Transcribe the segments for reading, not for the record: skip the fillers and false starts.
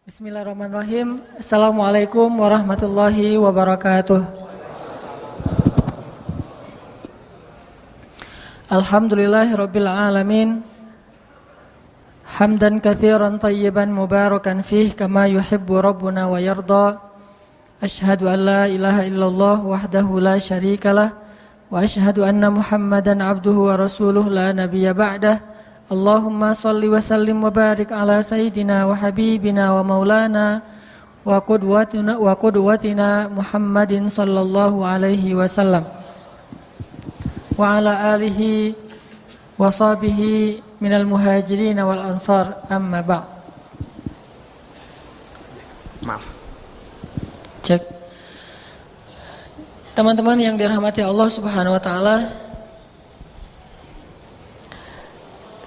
Bismillahirrahmanirrahim. Assalamualaikum warahmatullahi wabarakatuh. Alhamdulillahirabbil alamin. Hamdan katsiran tayyiban mubarakan fih kama yuhibbu rabbuna wa yarda. Asyhadu an la ilaha illallah wahdahu la syarikalah wa asyhadu anna Muhammadan abduhu wa rasuluh la nabiyya ba'dah. Allahumma salli wa sallim wa barik ala sayyidina wa habibina wa maulana wa qudwatina Muhammadin sallallahu alaihi wasallam wa ala alihi wa sahbihi minal muhajirin wal ansar, amma ba'd. Maaf. Cek. Teman-teman yang dirahmati Allah Subhanahu wa taala,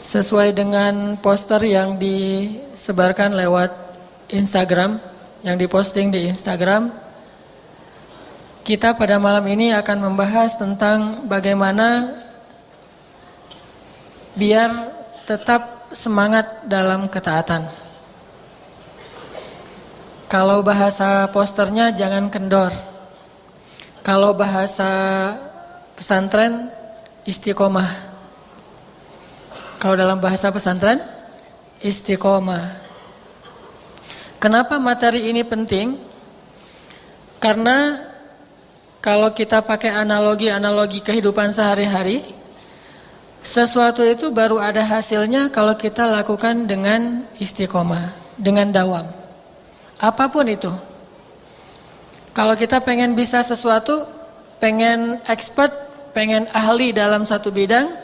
sesuai dengan poster yang disebarkan lewat Instagram, yang diposting di Instagram, kita pada malam ini akan membahas tentang bagaimana biar tetap semangat dalam ketaatan. Kalau bahasa posternya jangan kendor. Kalau bahasa pesantren istiqomah. Kalau dalam bahasa pesantren, istiqomah. Kenapa materi ini penting? Karena kalau kita pakai analogi kehidupan sehari-hari, sesuatu itu baru ada hasilnya kalau kita lakukan dengan istiqomah, dengan dawam. Apapun itu. Kalau kita pengen bisa sesuatu, pengen expert, pengen ahli dalam satu bidang,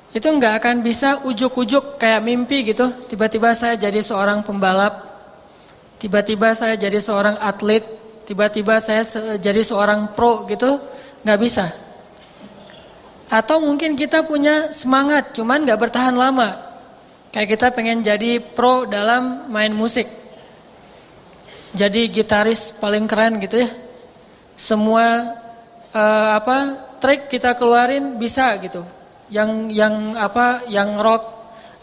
itu nggak akan bisa ujuk-ujuk kayak mimpi gitu. Tiba-tiba saya jadi seorang pembalap, tiba-tiba saya jadi seorang atlet, tiba-tiba saya jadi seorang pro gitu, nggak bisa. Atau mungkin kita punya semangat, cuman nggak bertahan lama. Kayak kita pengen jadi pro dalam main musik, jadi gitaris paling keren gitu ya. Semua trik kita keluarin bisa gitu. Yang rock,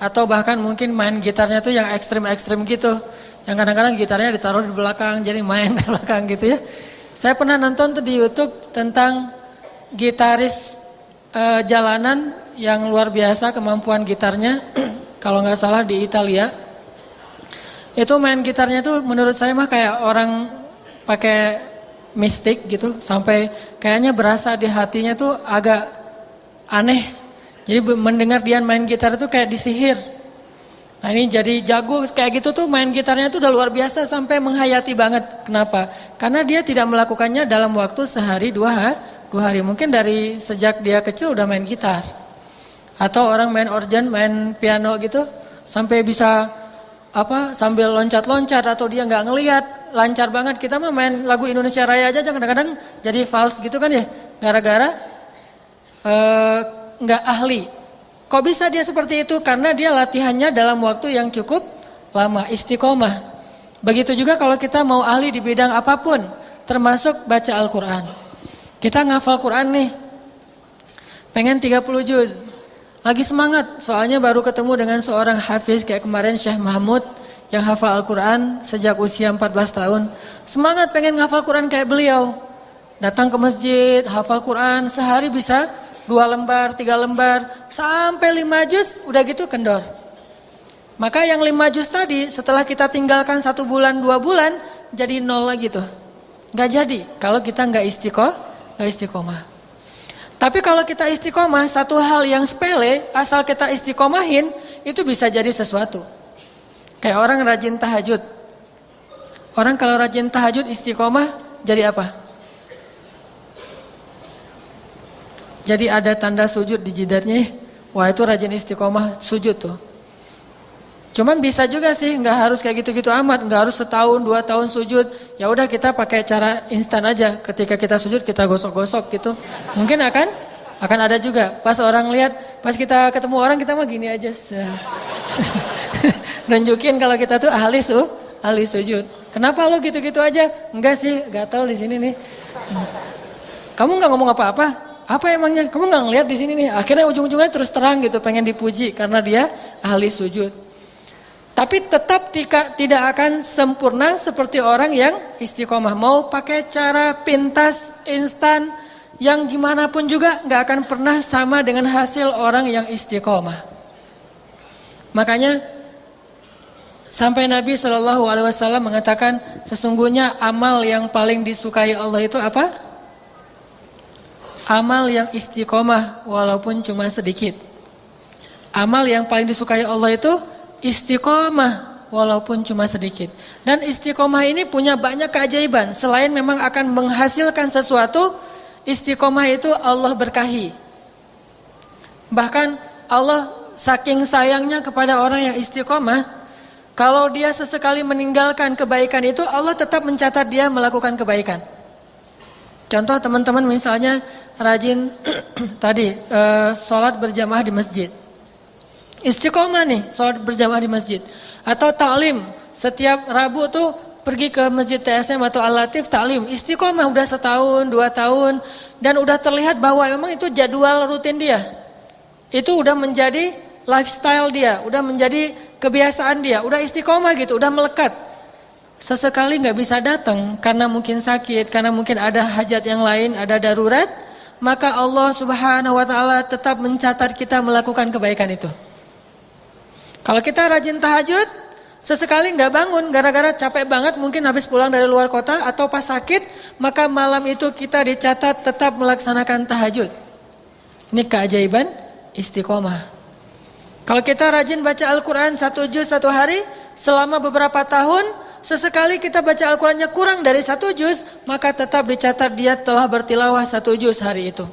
atau bahkan mungkin main gitarnya tuh yang ekstrim gitu. Yang kadang-kadang gitarnya ditaruh di belakang, jadi main di belakang gitu ya. Saya pernah nonton tuh di YouTube tentang gitaris jalanan yang luar biasa kemampuan gitarnya. Kalau nggak salah di Italia. Itu main gitarnya tuh menurut saya mah kayak orang pakai mistik gitu. Sampai kayaknya berasa di hatinya tuh agak aneh. Jadi mendengar dia main gitar itu kayak disihir. Nah ini jadi jago kayak gitu tuh, main gitarnya tuh udah luar biasa sampai menghayati banget. Kenapa? Karena dia tidak melakukannya dalam waktu sehari dua hari. Mungkin dari sejak dia kecil udah main gitar. Atau orang main organ, main piano gitu sampai bisa sambil loncat-loncat, atau dia nggak ngelihat, lancar banget. Kita mah main lagu Indonesia Raya aja kadang-kadang jadi fals gitu kan ya. Gara-gara nggak ahli. Kok bisa dia seperti itu? Karena dia latihannya dalam waktu yang cukup lama, istiqomah. Begitu juga kalau kita mau ahli di bidang apapun, termasuk baca Al-Quran. Kita ngafal Quran nih, pengen 30 juz. Lagi semangat, soalnya baru ketemu dengan seorang hafiz kayak kemarin Syekh Mahmud yang hafal Al-Quran sejak usia 14 tahun. Semangat pengen ngafal Quran kayak beliau. Datang ke masjid, hafal Quran, sehari bisa 2 lembar, 3 lembar, sampai 5 juz, udah gitu kendor. Maka yang 5 juz tadi, setelah kita tinggalkan 1 bulan, 2 bulan, jadi 0 lagi tuh. Gak jadi, kalau kita gak istiqomah. Tapi kalau kita istiqomah, satu hal yang sepele, asal kita istiqomahin, itu bisa jadi sesuatu. Kayak orang rajin tahajud. Orang kalau rajin tahajud istiqomah, jadi apa? Jadi ada tanda sujud di jidatnya. Wah itu rajin istiqomah sujud tuh. Cuman bisa juga sih, nggak harus kayak gitu-gitu amat, nggak harus setahun 2 tahun sujud. Ya udah kita pakai cara instan aja. Ketika kita sujud kita gosok-gosok gitu. Mungkin akan ada juga. Pas orang lihat, pas kita ketemu orang kita mah gini aja. Nunjukin kalau kita tuh ahli sujud. Kenapa lo gitu-gitu aja? Enggak sih, gatal di sini nih. Kamu nggak ngomong apa-apa? Apa emangnya? Kamu nggak ngeliat di sini nih? Akhirnya ujung-ujungnya terus terang gitu, pengen dipuji karena dia ahli sujud. Tapi tetap tidak akan sempurna seperti orang yang istiqomah. Mau pakai cara pintas, instan, yang gimana pun juga nggak akan pernah sama dengan hasil orang yang istiqomah. Makanya sampai Nabi SAW mengatakan sesungguhnya amal yang paling disukai Allah itu apa? Amal yang istiqomah walaupun cuma sedikit. Amal yang paling disukai Allah itu istiqomah walaupun cuma sedikit. Dan istiqomah ini punya banyak keajaiban. Selain memang akan menghasilkan sesuatu, istiqomah itu Allah berkahi. Bahkan Allah saking sayangnya kepada orang yang istiqomah, kalau dia sesekali meninggalkan kebaikan itu, Allah tetap mencatat dia melakukan kebaikan. Contoh teman-teman misalnya rajin tadi sholat berjamaah di masjid. Istiqomah nih sholat berjamaah di masjid. Atau ta'lim, setiap Rabu tuh pergi ke masjid TSM atau Al-Latif ta'lim. Istiqomah udah setahun, 2 tahun. Dan udah terlihat bahwa memang itu jadwal rutin dia. Itu udah menjadi lifestyle dia, udah menjadi kebiasaan dia, udah istiqomah gitu, udah melekat. Sesekali gak bisa datang karena mungkin sakit, karena mungkin ada hajat yang lain, ada darurat, maka Allah Subhanahu wa taala tetap mencatat kita melakukan kebaikan itu. Kalau kita rajin tahajud, sesekali gak bangun gara-gara capek banget, mungkin habis pulang dari luar kota atau pas sakit, maka malam itu kita dicatat tetap melaksanakan tahajud. Ini keajaiban istiqomah. Kalau kita rajin baca Al-Quran 1 juz 1 hari, selama beberapa tahun, sesekali kita baca Al-Qurannya kurang dari 1 juz, maka tetap dicatat dia telah bertilawah 1 juz hari itu.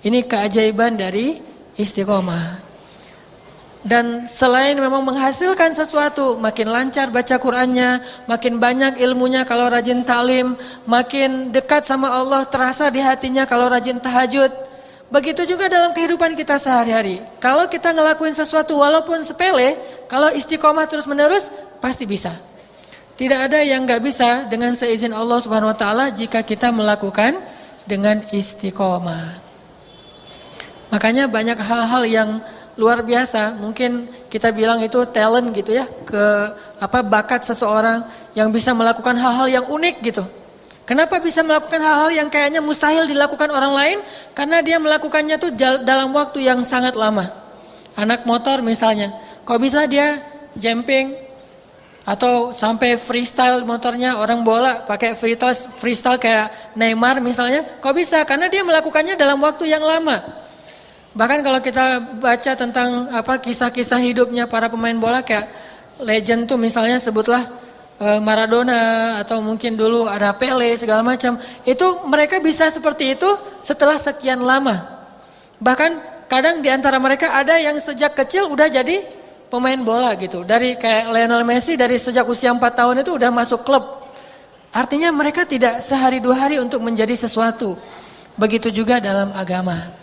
Ini keajaiban dari istiqomah. Dan selain memang menghasilkan sesuatu, makin lancar baca Qurannya, makin banyak ilmunya kalau rajin ta'lim, makin dekat sama Allah, terasa di hatinya kalau rajin tahajud. Begitu juga dalam kehidupan kita sehari-hari. Kalau kita ngelakuin sesuatu walaupun sepele, kalau istiqomah terus menerus, pasti bisa. Tidak ada yang gak bisa dengan seizin Allah Subhanahu Wa Taala jika kita melakukan dengan istiqomah. Makanya banyak hal-hal yang luar biasa, mungkin kita bilang itu talent gitu ya, bakat seseorang yang bisa melakukan hal-hal yang unik gitu. Kenapa bisa melakukan hal-hal yang kayaknya mustahil dilakukan orang lain? Karena dia melakukannya tuh dalam waktu yang sangat lama. Anak motor misalnya, kok bisa dia jumping atau sampai freestyle motornya, orang bola pakai freestyle kayak Neymar misalnya, kok bisa? Karena dia melakukannya dalam waktu yang lama. Bahkan kalau kita baca tentang kisah-kisah hidupnya para pemain bola kayak legend tuh misalnya sebutlah Maradona atau mungkin dulu ada Pele segala macam, itu mereka bisa seperti itu setelah sekian lama. Bahkan kadang di antara mereka ada yang sejak kecil udah jadi pemain bola gitu. Dari kayak Lionel Messi dari sejak usia 4 tahun itu udah masuk klub. Artinya mereka tidak sehari 2 hari untuk menjadi sesuatu. Begitu juga dalam agama.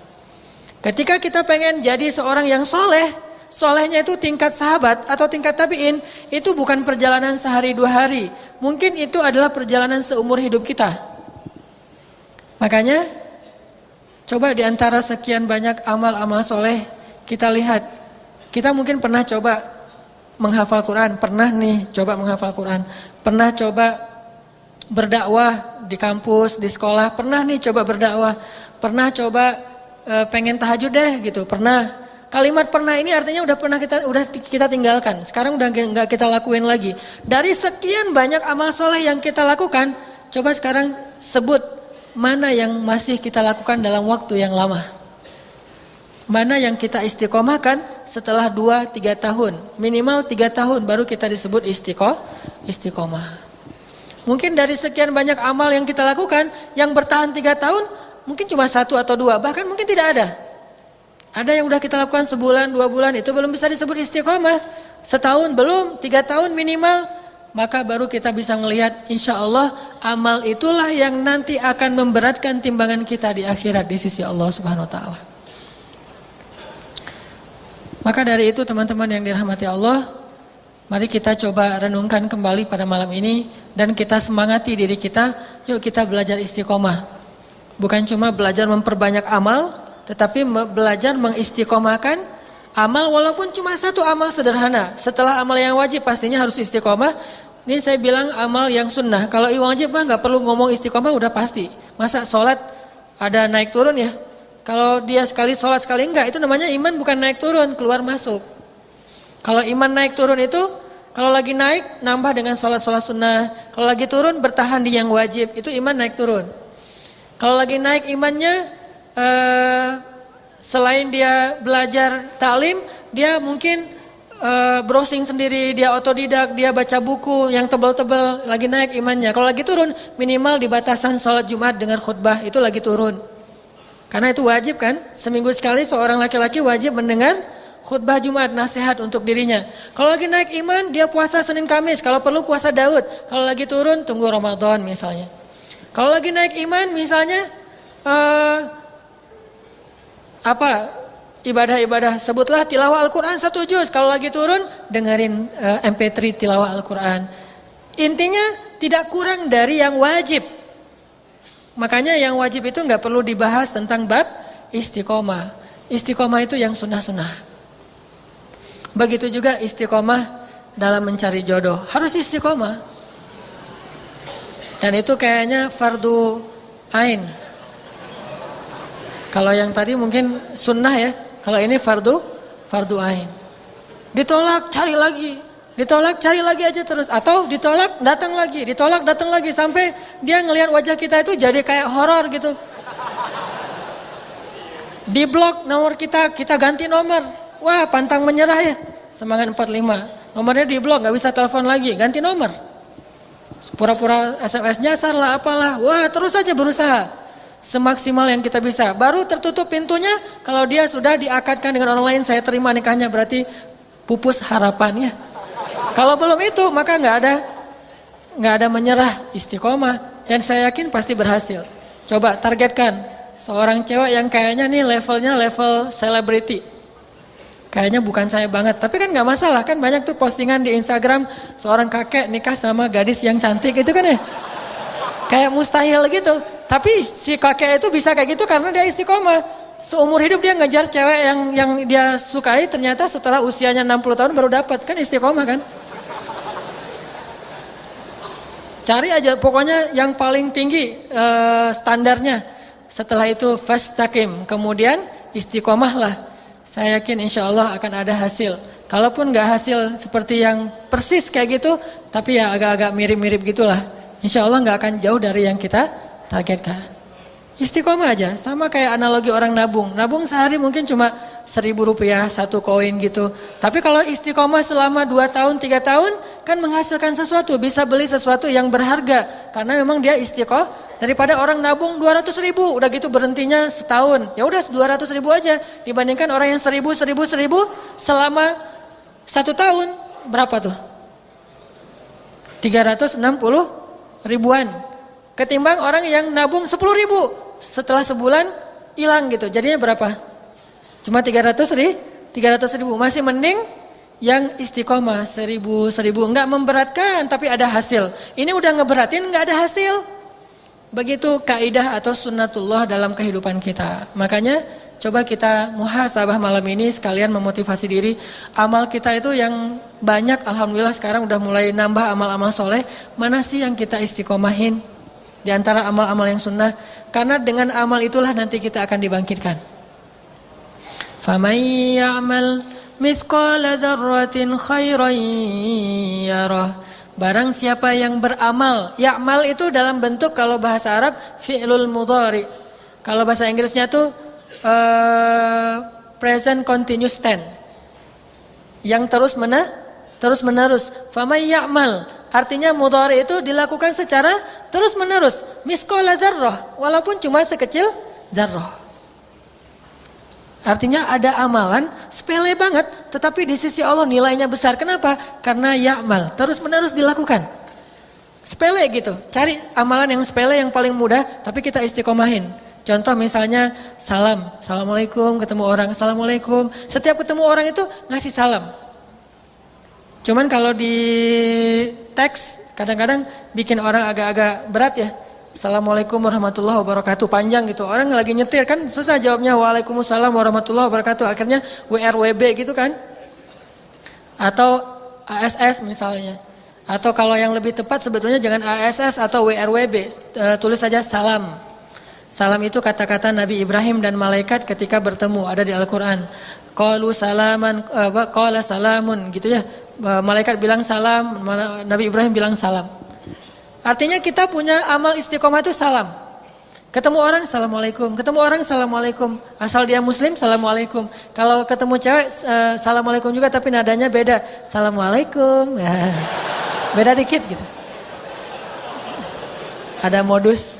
Ketika kita pengen jadi seorang yang soleh, solehnya itu tingkat sahabat atau tingkat tabi'in, itu bukan perjalanan sehari 2 hari. Mungkin itu adalah perjalanan seumur hidup kita. Makanya coba di antara sekian banyak amal-amal soleh, kita lihat, kita mungkin pernah coba menghafal Quran, pernah nih coba menghafal Quran, pernah coba berdakwah di kampus, di sekolah, pernah nih coba berdakwah, pernah coba pengen tahajud deh gitu, pernah. Kalimat pernah ini artinya udah kita tinggalkan. Sekarang udah nggak kita lakuin lagi. Dari sekian banyak amal soleh yang kita lakukan, coba sekarang sebut mana yang masih kita lakukan dalam waktu yang lama. Mana yang kita istiqomahkan setelah 2-3 tahun. Minimal 3 tahun baru kita disebut istiqomah. Mungkin dari sekian banyak amal yang kita lakukan, yang bertahan 3 tahun, mungkin cuma 1 atau 2, bahkan mungkin tidak ada. Ada yang udah kita lakukan sebulan, 2 bulan, itu belum bisa disebut istiqomah. Setahun belum, 3 tahun minimal. Maka baru kita bisa melihat, insya Allah amal itulah yang nanti akan memberatkan timbangan kita di akhirat di sisi Allah Subhanahu Wa Taala. Maka dari itu teman-teman yang dirahmati Allah, mari kita coba renungkan kembali pada malam ini. Dan kita semangati diri kita, yuk kita belajar istiqomah. Bukan cuma belajar memperbanyak amal, tetapi belajar mengistiqomahkan Amal walaupun cuma satu amal sederhana. Setelah amal yang wajib pastinya harus istiqomah. Ini saya bilang amal yang sunnah. Kalau yang wajib mah nggak perlu ngomong istiqomah udah pasti. Masa sholat ada naik turun ya? Kalau dia sekali sholat sekali enggak, itu namanya iman bukan naik turun, keluar masuk. Kalau iman naik turun itu, kalau lagi naik nambah dengan sholat-sholat sunnah. Kalau lagi turun bertahan di yang wajib, itu iman naik turun. Kalau lagi naik imannya, selain dia belajar taklim, dia mungkin browsing sendiri, dia otodidak, dia baca buku yang tebal-tebal, lagi naik imannya. Kalau lagi turun, minimal di batasan sholat Jumat dengan khutbah, itu lagi turun. Karena itu wajib kan, seminggu sekali seorang laki-laki wajib mendengar khutbah Jumat, nasihat untuk dirinya. Kalau lagi naik iman, dia puasa Senin Kamis, kalau perlu puasa Daud. Kalau lagi turun, tunggu Ramadan misalnya. Kalau lagi naik iman misalnya, ibadah-ibadah, sebutlah tilawah Al-Quran 1 juz. Kalau lagi turun, dengerin MP3 tilawah Al-Quran. Intinya tidak kurang dari yang wajib. Makanya yang wajib itu nggak perlu dibahas tentang bab istiqomah. Istiqomah itu yang sunnah-sunnah. Begitu juga istiqomah dalam mencari jodoh. Harus istiqomah. Dan itu kayaknya fardu ain. Kalau yang tadi mungkin sunnah ya. Kalau ini fardu ain. Ditolak, cari lagi. Ditolak, cari lagi aja terus. Atau ditolak, datang lagi. Ditolak, datang lagi. Sampai dia ngelihat wajah kita itu jadi kayak horor gitu. Di blok nomor kita ganti nomor. Wah, pantang menyerah ya. Semangat 45. Nomornya di blok, gak bisa telepon lagi. Ganti nomor. Pura-pura SMS nyasar lah, apalah. Wah, terus aja berusaha. Semaksimal yang kita bisa. Baru tertutup pintunya kalau dia sudah diakadkan dengan orang lain, saya terima nikahnya, berarti pupus harapannya. Kalau belum itu maka nggak ada menyerah, istiqomah, dan saya yakin pasti berhasil. Coba targetkan seorang cewek yang kayaknya nih levelnya level selebriti. Kayaknya bukan saya banget, tapi kan nggak masalah kan, banyak tuh postingan di Instagram seorang kakek nikah sama gadis yang cantik itu kan ya. Kayak mustahil gitu. Tapi si kakek itu bisa kayak gitu karena dia istiqomah. Seumur hidup dia ngejar cewek yang dia sukai, ternyata setelah usianya 60 tahun baru dapat. Kan istiqomah kan? Cari aja pokoknya yang paling tinggi standarnya. Setelah itu fastaqim, kemudian istiqomahlah. Saya yakin insya Allah akan ada hasil. Kalaupun gak hasil seperti yang persis kayak gitu, tapi ya agak-agak mirip-mirip gitulah. Insya Allah gak akan jauh dari yang kita targetkan. Istiqomah aja, sama kayak analogi orang nabung. Nabung sehari mungkin cuma Rp1.000, 1 koin gitu. Tapi kalau istiqomah selama 2 tahun, 3 tahun, kan menghasilkan sesuatu. Bisa beli sesuatu yang berharga. Karena memang dia istiqomah. Daripada orang nabung 200.000, udah gitu berhentinya setahun. Ya udah 200.000 aja. Dibandingkan orang yang 1.000 selama 1 tahun. Berapa tuh? 360 ribuan. Ketimbang orang yang nabung 10.000, setelah sebulan hilang gitu. Jadinya berapa? Cuma 300.000. Masih mending yang istiqomah 1.000. Enggak memberatkan tapi ada hasil. Ini udah ngeberatin enggak ada hasil. Begitu kaidah atau sunnatullah dalam kehidupan kita. Makanya coba kita muhasabah malam ini sekalian memotivasi diri. Amal kita itu yang banyak, alhamdulillah sekarang udah mulai nambah amal-amal soleh. Mana sih yang kita istiqomahin di antara amal-amal yang sunnah? Karena dengan amal itulah nanti kita akan dibangkitkan. Faman ya'mal mithqala dzarratin khairan yarah. Barang siapa yang beramal, ya'mal itu dalam bentuk kalau bahasa Arab fi'lul mudhari. Kalau bahasa Inggrisnya tuh present continuous tense. Yang terus menerus. Faman ya'mal, artinya mudhari itu dilakukan secara terus menerus. Misqala dzarrah, walaupun cuma sekecil zarrah. Artinya ada amalan sepele banget, tetapi di sisi Allah nilainya besar. Kenapa? Karena ya'mal, terus menerus dilakukan. Sepele gitu, cari amalan yang sepele yang paling mudah, tapi kita istiqomahin. Contoh misalnya salam, assalamualaikum, ketemu orang, assalamualaikum. Setiap ketemu orang itu ngasih salam. Cuman kalau di teks kadang-kadang bikin orang agak-agak berat ya. Assalamualaikum warahmatullahi wabarakatuh. Panjang gitu. Orang lagi nyetir kan susah jawabnya Waalaikumsalam warahmatullahi wabarakatuh. Akhirnya WRWB gitu kan. Atau ASS misalnya. Atau kalau yang lebih tepat sebetulnya jangan ASS atau WRWB. Tulis saja salam. Salam itu kata-kata Nabi Ibrahim dan malaikat ketika bertemu. Ada di Al-Quran. Qalu salaman, qala salamun gitu ya. Malaikat bilang salam, Nabi Ibrahim bilang salam. Artinya kita punya amal istiqomah itu salam. Ketemu orang assalamualaikum, ketemu orang assalamualaikum. Asal dia muslim assalamualaikum. Kalau ketemu cewek assalamualaikum juga tapi nadanya beda. Assalamualaikum. Ya. Beda dikit gitu. Ada modus.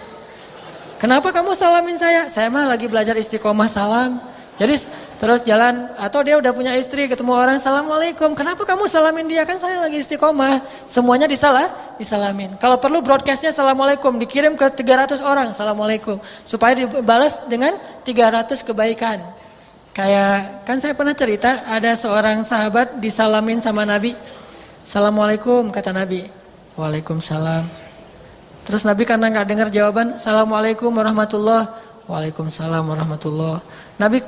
Kenapa kamu salamin saya? Saya mah lagi belajar istiqomah salam. Jadi terus jalan atau dia udah punya istri ketemu orang assalamualaikum. Kenapa kamu salamin dia? Kan saya lagi istiqomah. Semuanya disalamin. Kalau perlu broadcastnya assalamualaikum dikirim ke 300 orang assalamualaikum supaya dibalas dengan 300 kebaikan. Kayak kan saya pernah cerita ada seorang sahabat disalamin sama Nabi. Assalamualaikum kata Nabi. Waalaikumsalam. Terus Nabi karena nggak dengar jawaban assalamualaikum warahmatullahi. Waalaikumsalam warahmatullahi. Nabi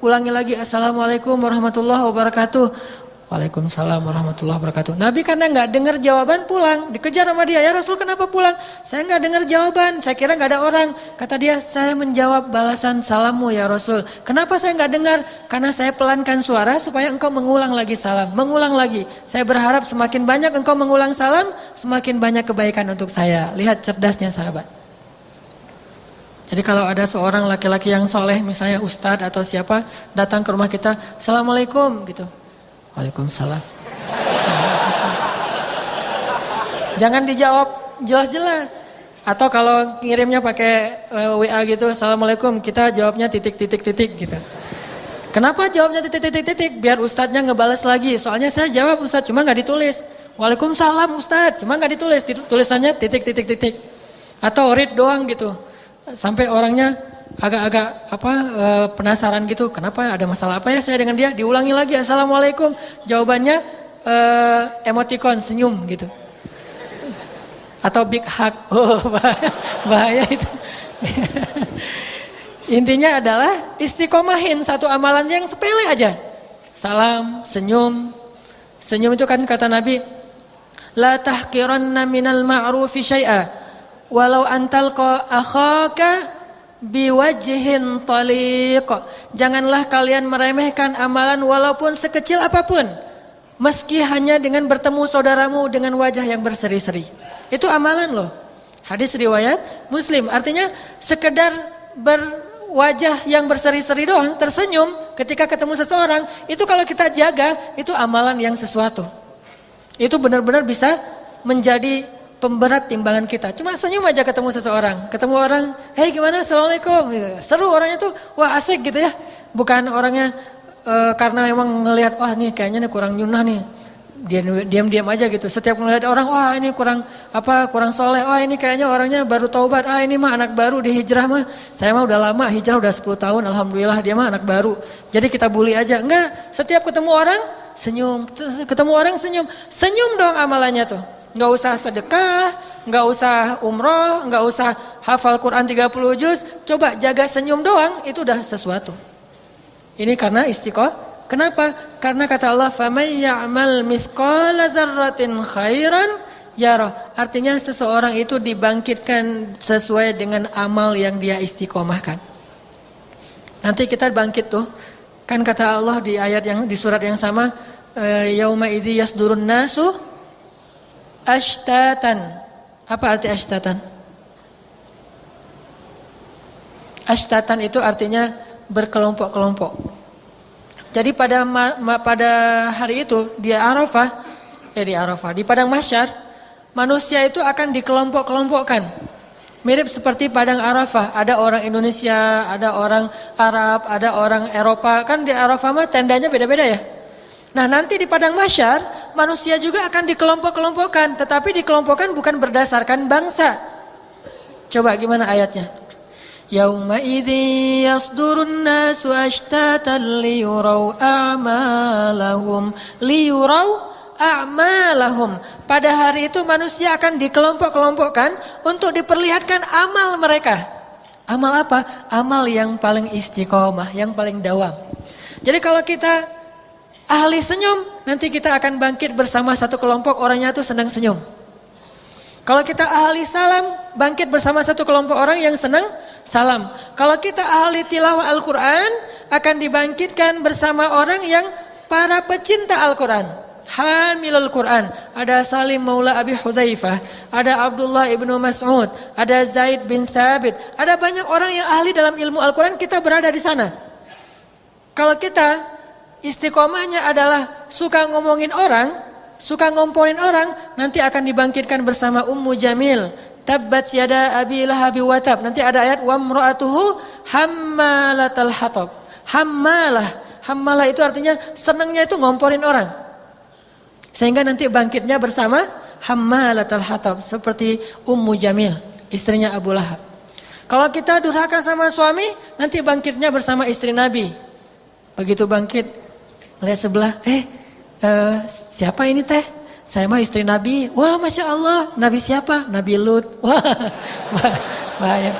ulangi lagi assalamualaikum warahmatullahi wabarakatuh. Waalaikumsalam warahmatullahi wabarakatuh. Nabi karena nggak dengar jawaban pulang, dikejar sama dia. Ya Rasul kenapa pulang? Saya nggak dengar jawaban. Saya kira nggak ada orang. Kata dia saya menjawab balasan salammu ya Rasul. Kenapa saya nggak dengar? Karena saya pelankan suara supaya engkau mengulang lagi salam. Mengulang lagi. Saya berharap semakin banyak engkau mengulang salam, semakin banyak kebaikan untuk saya. Lihat cerdasnya sahabat. Jadi kalau ada seorang laki-laki yang soleh, misalnya ustadz atau siapa, datang ke rumah kita, assalamualaikum gitu. Waalaikumsalam. Jangan dijawab jelas-jelas. Atau kalau ngirimnya pakai WA gitu, assalamualaikum, kita jawabnya titik-titik-titik gitu. Kenapa jawabnya titik-titik-titik? Biar ustadznya ngebales lagi. Soalnya saya jawab ustadz, cuma nggak ditulis. Waalaikumsalam ustadz, cuma nggak ditulis. Tulisannya titik-titik-titik. Atau read doang gitu. Sampai orangnya agak-agak penasaran gitu. Kenapa ada masalah apa ya saya dengan dia? Diulangi lagi assalamualaikum. Jawabannya emoticon senyum gitu. Atau big hug. Oh, bahaya itu. Intinya adalah istiqomahin satu amalan yang sepele aja. Salam, senyum. Senyum itu kan kata Nabi, la tahqiranna minal ma'rufi syai'a. Walau antalqa akhaka biwajhin taliq. Janganlah kalian meremehkan amalan walaupun sekecil apapun. Meski hanya dengan bertemu saudaramu dengan wajah yang berseri-seri. Itu amalan loh. Hadis riwayat Muslim. Artinya sekedar berwajah yang berseri-seri doang, tersenyum ketika ketemu seseorang. Itu kalau kita jaga, itu amalan yang sesuatu. Itu benar-benar bisa menjadi pemberat timbangan kita. Cuma senyum aja ketemu seseorang. Ketemu orang, hey gimana, assalamualaikum. Seru orangnya tuh, wah asik gitu ya. Bukan orangnya karena memang ngelihat, wah nih kayaknya nih kurang nyunah nih. Diam-diam aja gitu. Setiap ngelihat orang, wah ini kurang soleh. Wah ini kayaknya orangnya baru taubat. Ah ini mah anak baru di hijrah mah. Saya mah udah lama, hijrah udah 10 tahun. Alhamdulillah dia mah anak baru. Jadi kita bully aja. Enggak, setiap ketemu orang, senyum. Ketemu orang senyum. Senyum dong amalannya tuh. Nggak usah sedekah, nggak usah umroh, nggak usah hafal Quran 30 juz. Coba jaga senyum doang, itu udah sesuatu. Ini karena istiqomah. Kenapa? Karena kata Allah, فَمَنْ يَعْمَلْ مِثْقَالَ ذَرَّةٍ خَيْرًا يَرَهُ. Artinya seseorang itu dibangkitkan sesuai dengan amal yang dia istiqomahkan. Nanti kita bangkit tuh. Kan kata Allah di ayat yang di surat yang sama, yauma idzi yasdurun nasu ashtatan. Apa arti ashtatan? Ashtatan itu artinya berkelompok-kelompok. Jadi pada hari itu di Arafah, di padang mahsyar, manusia itu akan dikelompok-kelompokkan. Mirip seperti padang Arafah, ada orang Indonesia, ada orang Arab, ada orang Eropa. Kan di Arafah mah tendanya beda-beda ya. Nah nanti di padang mahsyar manusia juga akan dikelompok-kelompokkan, tetapi dikelompokkan bukan berdasarkan bangsa. Coba gimana ayatnya? Yauma idzi yasdurun nasu ashtatan liyurau a'malahum. Liyurau a'malahum. Pada hari itu manusia akan dikelompok-kelompokkan untuk diperlihatkan amal mereka. Amal apa? Amal yang paling istiqomah, yang paling dawam. Jadi kalau kita ahli senyum, nanti kita akan bangkit bersama satu kelompok orangnya itu senang senyum. Kalau kita ahli salam, bangkit bersama satu kelompok orang yang senang salam. Kalau kita ahli tilawah Al-Quran, akan dibangkitkan bersama orang yang para pecinta Al-Quran. Hamilul Quran. Ada Salim Maula Abi Hudzaifah, ada Abdullah ibnu Mas'ud, ada Zaid bin Thabit. Ada banyak orang yang ahli dalam ilmu Al-Quran, kita berada di sana. Kalau kita istiqomahnya adalah suka ngomongin orang, suka ngomporin orang, nanti akan dibangkitkan bersama Ummu Jamil. Tabbat yada Abi Lahab wa tab. Nanti ada ayat wa imra'atuhu hammalatal hatab. Hammalah itu artinya senangnya itu ngomporin orang. Sehingga nanti bangkitnya bersama hammalatal hatab, seperti Ummu Jamil, istrinya Abu Lahab. Kalau kita durhaka sama suami, nanti bangkitnya bersama istri Nabi. Begitu bangkit, lihat sebelah, siapa ini teh? Saya mah istri Nabi. Wah, Masya Allah. Nabi siapa? Nabi Lut. Wah, bahaya.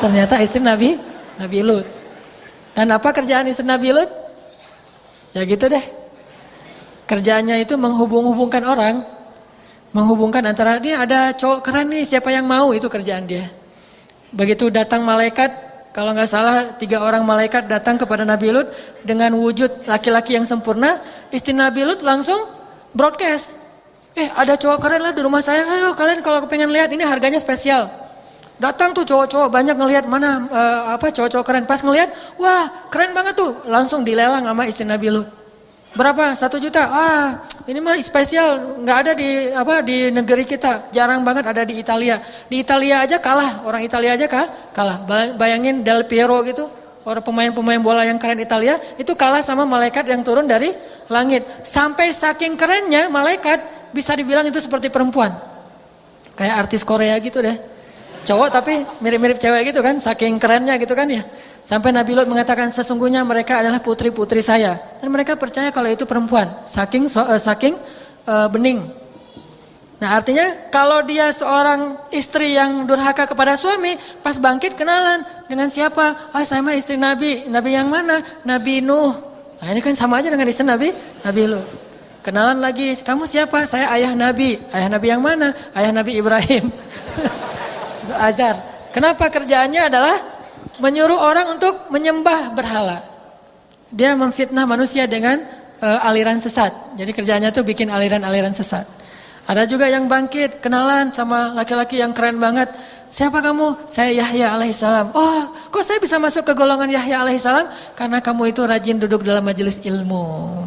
Ternyata istri Nabi Lut. Dan apa kerjaan istri Nabi Lut? Ya gitu deh. Kerjaannya itu menghubung-hubungkan orang. Menghubungkan antara, dia ada cowok keren nih, siapa yang mau, itu kerjaan dia. Begitu datang malaikat, kalau nggak salah 3 orang malaikat datang kepada Nabi Lut dengan wujud laki-laki yang sempurna, istri Nabi Lut langsung broadcast. Ada cowok keren lah di rumah saya, ayo kalian kalau pengen lihat ini harganya spesial. Datang tuh cowok-cowok banyak ngelihat mana cowok-cowok keren. Pas ngelihat, wah keren banget tuh, langsung dilelang sama istri Nabi Lut. Berapa? 1 juta. Ini mah spesial, nggak ada di negeri kita. Jarang banget ada di Italia. Di Italia aja kalah, orang Italia aja kalah. Bayangin Del Piero gitu, orang pemain-pemain bola yang keren Italia, itu kalah sama malaikat yang turun dari langit. Sampai saking kerennya malaikat bisa dibilang itu seperti perempuan. Kayak artis Korea gitu deh. Cowok tapi mirip-mirip cewek gitu kan, saking kerennya gitu kan ya. Sampai Nabi Lut mengatakan sesungguhnya mereka adalah putri-putri saya. Dan mereka percaya kalau itu perempuan. Saking bening. Nah artinya kalau dia seorang istri yang durhaka kepada suami, pas bangkit kenalan dengan siapa? Saya mah istri Nabi. Nabi yang mana? Nabi Nuh. Nah ini kan sama aja dengan istri Nabi Lut. Kenalan lagi, kamu siapa? Saya ayah Nabi. Ayah Nabi yang mana? Ayah Nabi Ibrahim. Azar. Kenapa kerjaannya adalah menyuruh orang untuk menyembah berhala. Dia memfitnah manusia dengan aliran sesat. Jadi kerjanya tuh bikin aliran-aliran sesat. Ada juga yang bangkit, kenalan sama laki-laki yang keren banget. Siapa kamu? Saya Yahya alaihissalam. Oh, kok saya bisa masuk ke golongan Yahya alaihissalam? Karena kamu itu rajin duduk dalam majelis ilmu.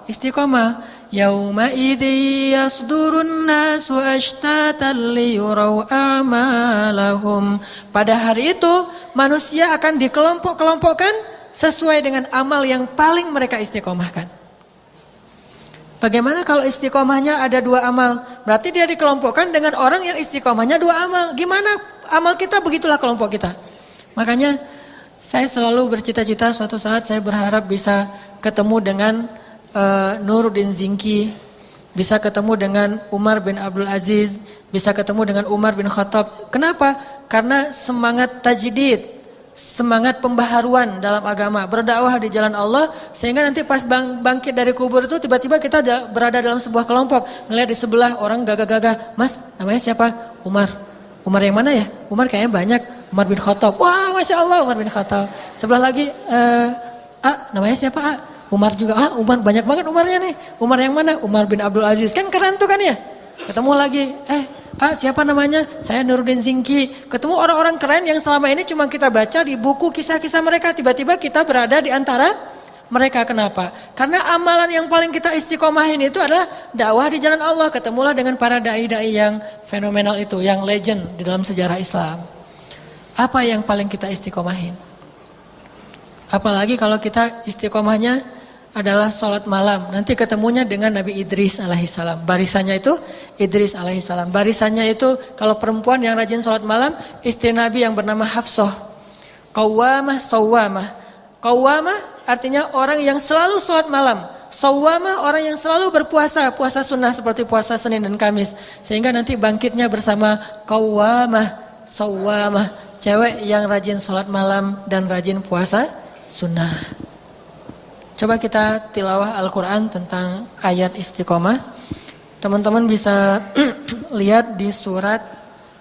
Istiqomah. Yauma idzi yasdurun nasu ashtatan liyuraw a'malahum. Pada hari itu manusia akan dikelompok-kelompokkan sesuai dengan amal yang paling mereka istiqomahkan. Bagaimana kalau istiqomahnya ada 2 amal? Berarti dia dikelompokkan dengan orang yang istiqomahnya 2 amal. Gimana amal kita, begitulah kelompok kita. Makanya saya selalu bercita-cita suatu saat saya berharap bisa ketemu dengan Nuruddin Zinki, bisa ketemu dengan Umar bin Abdul Aziz, bisa ketemu dengan Umar bin Khattab. Kenapa? Karena semangat tajdid, semangat pembaharuan dalam agama, berdakwah di jalan Allah, sehingga nanti pas bangkit dari kubur itu tiba-tiba kita berada dalam sebuah kelompok, ngelihat di sebelah orang gagah-gagah, Mas namanya siapa? Umar yang mana ya? Umar kayaknya banyak. Umar bin Khattab. Wah Masya Allah Umar bin Khattab. Sebelah lagi namanya siapa? Umar juga, Umar banyak banget Umarnya nih. Umar yang mana? Umar bin Abdul Aziz. Kan keren tuh kan ya. Ketemu lagi, siapa namanya? Saya Nuruddin Zinki. Ketemu orang-orang keren yang selama ini cuma kita baca di buku kisah-kisah mereka. Tiba-tiba kita berada di antara mereka. Kenapa? Karena amalan yang paling kita istiqomahin itu adalah dakwah di jalan Allah. Ketemulah dengan para dai-dai yang fenomenal itu, yang legend di dalam sejarah Islam. Apa yang paling kita istiqomahin? Apalagi kalau kita istiqomahnya adalah sholat malam. Nanti ketemunya dengan Nabi Idris alaihissalam. Barisannya itu Idris alaihissalam. Barisannya itu kalau perempuan yang rajin sholat malam, istri Nabi yang bernama Hafsah. Qawwamah, sawwamah. Qawwamah artinya orang yang selalu sholat malam. Sawwamah orang yang selalu berpuasa, puasa sunnah seperti puasa Senin dan Kamis. Sehingga nanti bangkitnya bersama qawwamah, sawwamah, cewek yang rajin sholat malam dan rajin puasa sunnah. Coba kita tilawah Al-Quran tentang ayat istiqomah. Teman-teman bisa lihat di surat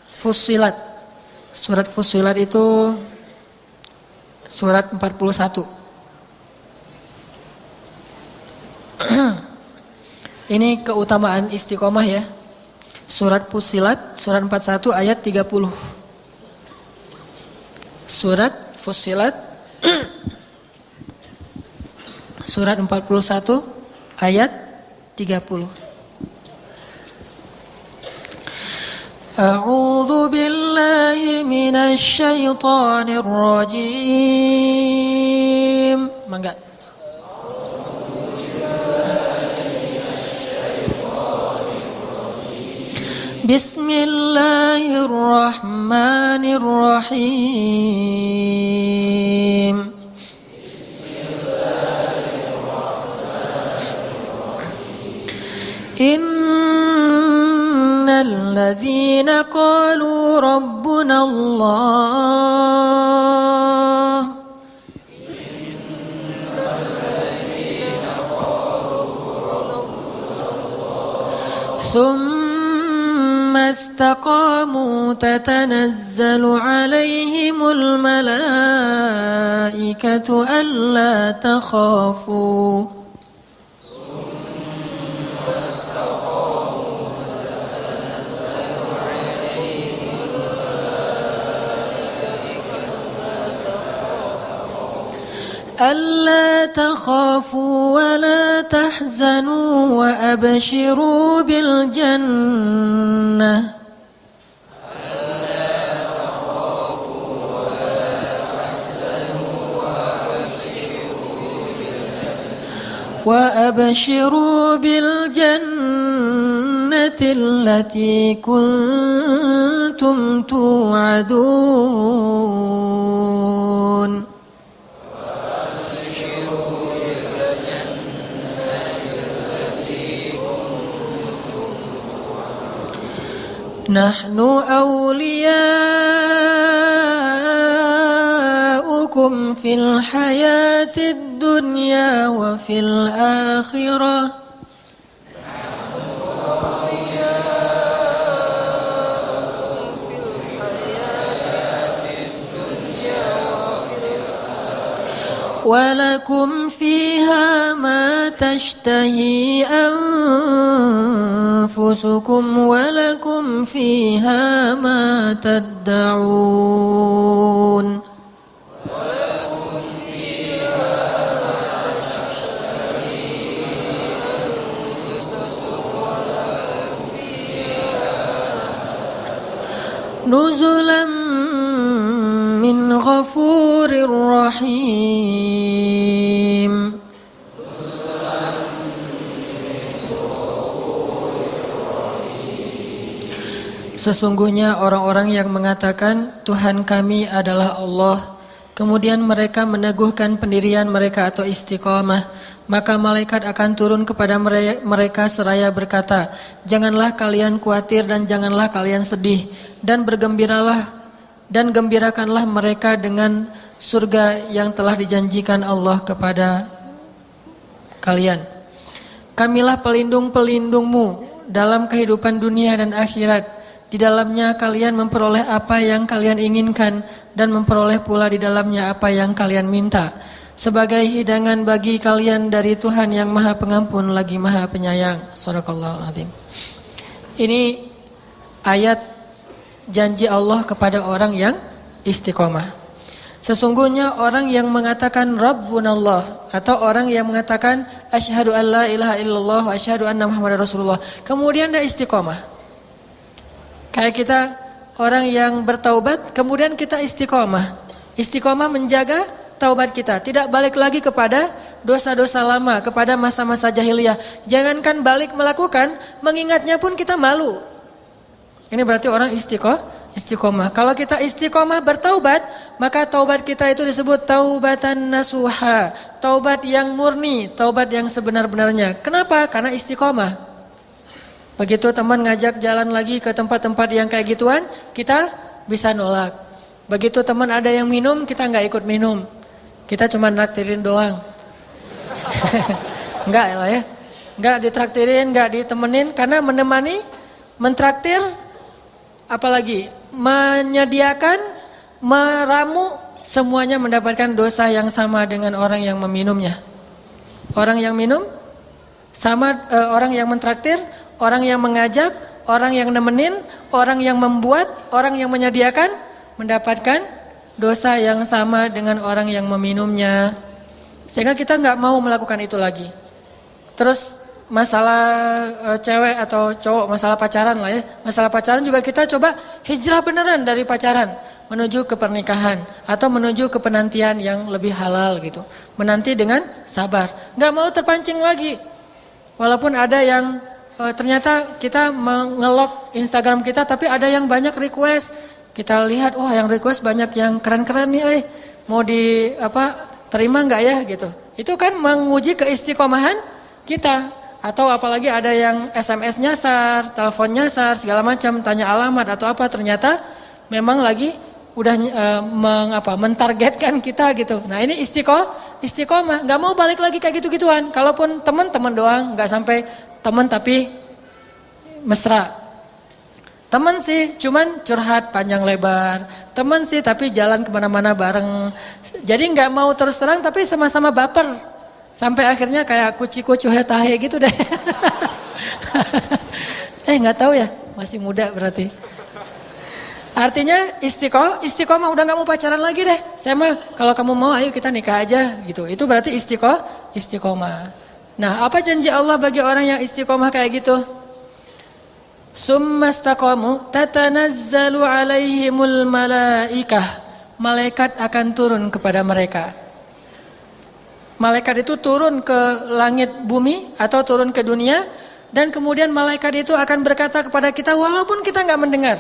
Fussilat. Surat Fussilat itu surat 41. Ini keutamaan istiqomah ya. Surat Fussilat, surat 41 ayat 30. Surat Fussilat surat 41 ayat 30. A'udzu billahi minasy syaithanir rajim. Mangga. Bismillahirrahmanirrahim. Innal ladzina qalu rabbuna Allah thumma istaqamu tatanazzalu alaihimul malaikatu alla takhafu ألا تخافوا ولا تحزنوا وأبشروا بالجنة وأبشروا بالجنة التي كنتم توعدون نحن أولياؤكم في الحياة الدنيا وفي الآخرة ولكم فيها ما تشتهي أنفسكم ولكم فيها ما تدعون نزلا من غفور رحيم. Sesungguhnya orang-orang yang mengatakan Tuhan kami adalah Allah, kemudian mereka meneguhkan pendirian mereka atau istiqamah, maka malaikat akan turun kepada mereka seraya berkata, janganlah kalian khawatir dan janganlah kalian sedih, dan bergembiralah dan gembirakanlah mereka dengan surga yang telah dijanjikan Allah kepada kalian. Kamilah pelindung-pelindungmu dalam kehidupan dunia dan akhirat. Di dalamnya kalian memperoleh apa yang kalian inginkan dan memperoleh pula di dalamnya apa yang kalian minta. Sebagai hidangan bagi kalian dari Tuhan yang Maha Pengampun lagi Maha Penyayang. Shadaqallahul Azim. Ini ayat janji Allah kepada orang yang istiqomah. Sesungguhnya orang yang mengatakan Rabbunallah atau orang yang mengatakan asyhadu alla ilaha illallah wa asyhadu anna Muhammadar Rasulullah, kemudian dia istiqomah. Kayak kita orang yang bertaubat kemudian kita istiqomah. Istiqomah menjaga taubat kita, tidak balik lagi kepada dosa-dosa lama, kepada masa-masa jahiliyah. Jangankan balik melakukan, mengingatnya pun kita malu. Ini berarti orang Istiqomah. Kalau kita istiqomah bertaubat, maka taubat kita itu disebut taubatan nasuha, taubat yang murni, taubat yang sebenar-benarnya. Kenapa? Karena istiqomah. Begitu teman ngajak jalan lagi ke tempat-tempat yang kayak gituan, kita bisa nolak. Begitu teman ada yang minum, kita nggak ikut minum. Kita cuma naktirin doang. Enggak lah ya. Enggak ditraktirin, enggak ditemenin, karena menemani, mentraktir, apalagi menyediakan, meramu, semuanya mendapatkan dosa yang sama dengan orang yang meminumnya. Orang yang minum sama orang yang mentraktir, orang yang mengajak, orang yang nemenin, orang yang membuat, orang yang menyediakan mendapatkan dosa yang sama dengan orang yang meminumnya. Sehingga kita nggak mau melakukan itu lagi. Terus masalah cewek atau cowok, masalah pacaran lah ya. Masalah pacaran juga kita coba hijrah beneran dari pacaran menuju ke pernikahan atau menuju ke penantian yang lebih halal gitu. Menanti dengan sabar. Nggak mau terpancing lagi. Walaupun ada yang ternyata kita mengelok Instagram kita, tapi ada yang banyak request. Kita lihat, wah yang request banyak yang keren-keren nih, mau terima nggak ya gitu. Itu kan menguji keistiqomahan kita. Atau apalagi ada yang SMS nyasar, telepon nyasar, segala macam, tanya alamat atau apa, ternyata memang lagi udah mentargetkan kita gitu. Nah ini istiqomah, nggak mau balik lagi kayak gitu-gituan. Kalaupun teman-teman doang, nggak sampai teman tapi mesra. Teman sih cuman curhat panjang lebar, teman sih tapi jalan kemana-mana bareng. Jadi nggak mau terus terang tapi sama-sama baper. Sampai akhirnya kayak kuci-kucu hetahe gitu deh. Nggak tahu ya, masih muda berarti. Artinya istiqomah udah nggak mau pacaran lagi deh. Saya mah kalau kamu mau ayo kita nikah aja gitu. Itu berarti istiqomah. Nah, apa janji Allah bagi orang yang istiqomah kayak gitu? Summastaqamu tatanazzalu alaihimul malaikah. Malaikat akan turun kepada mereka. Malaikat itu turun ke langit bumi atau turun ke dunia, dan kemudian malaikat itu akan berkata kepada kita walaupun kita nggak mendengar.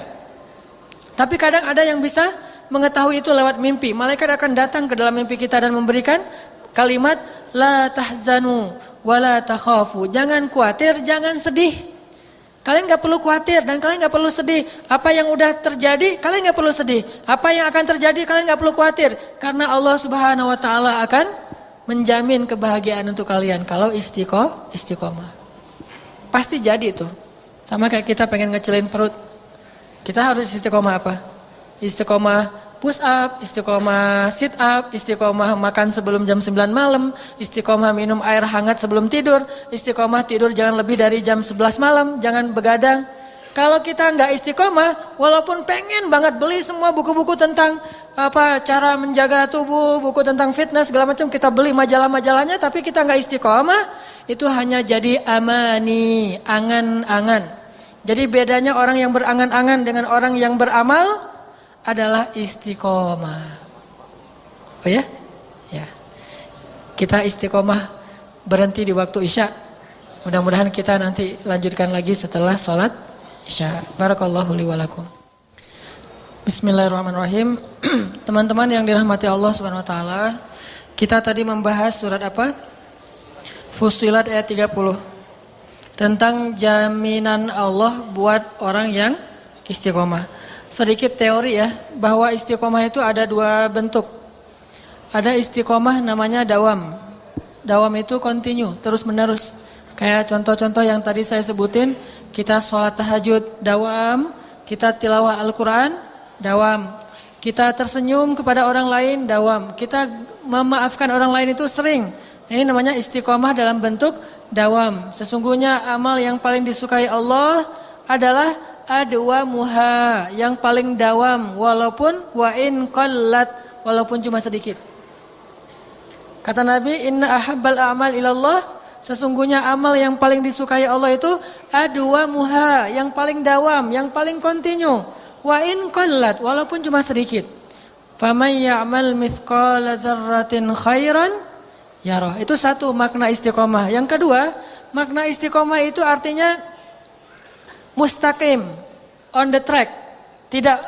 Tapi kadang ada yang bisa mengetahui itu lewat mimpi. Malaikat akan datang ke dalam mimpi kita dan memberikan kalimat la tahzanu wa la takhafu. Jangan khawatir, jangan sedih. Kalian nggak perlu khawatir dan kalian nggak perlu sedih. Apa yang udah terjadi kalian nggak perlu sedih. Apa yang akan terjadi kalian nggak perlu khawatir, karena Allah Subhanahu Wa Taala akan menjamin kebahagiaan untuk kalian kalau istiqomah. Pasti jadi itu. Sama kayak kita pengen ngecelin perut. Kita harus istiqomah apa? Istiqomah push up, istiqomah sit up, istiqomah makan sebelum jam 9 malam, istiqomah minum air hangat sebelum tidur, istiqomah tidur jangan lebih dari jam 11 malam, jangan begadang. Kalau kita nggak istiqomah, walaupun pengen banget beli semua buku-buku tentang cara menjaga tubuh, buku tentang fitness segala macam, kita beli majalah-majalahnya, tapi kita nggak istiqomah, itu hanya jadi amani, angan-angan. Jadi bedanya orang yang berangan-angan dengan orang yang beramal adalah istiqomah. Oh ya? Ya. Kita istiqomah berhenti di waktu Isya. Mudah-mudahan kita nanti lanjutkan lagi setelah sholat Isya. Barakallahu li wa lakum. Bismillahirrahmanirrahim. Teman-teman yang dirahmati Allah Subhanahu wa taala, kita tadi membahas surat apa? Fussilat ayat 30. Tentang jaminan Allah buat orang yang istiqomah. Sedikit teori ya, bahwa istiqomah itu ada dua bentuk. Ada istiqomah namanya dawam. Dawam itu continue, terus menerus. Kayak contoh-contoh yang tadi saya sebutin, kita sholat tahajud, dawam. Kita tilawah Al-Quran, dawam. Kita tersenyum kepada orang lain, dawam. Kita memaafkan orang lain itu sering. Ini namanya istiqomah dalam bentuk dawam. Sesungguhnya amal yang paling disukai Allah adalah adwamuha, yang paling dawam, walaupun wa in qallat, walaupun cuma sedikit. Kata Nabi, inna ahabbal a'mal ilallah, sesungguhnya amal yang paling disukai Allah itu adwamuha, yang paling dawam, yang paling kontinu. Wa in qallat, walaupun cuma sedikit. Faman ya'mal mithqala dzarratin khairan yarah. Itu satu makna istiqomah. Yang kedua, makna istiqomah itu artinya mustaqim, on the track. Tidak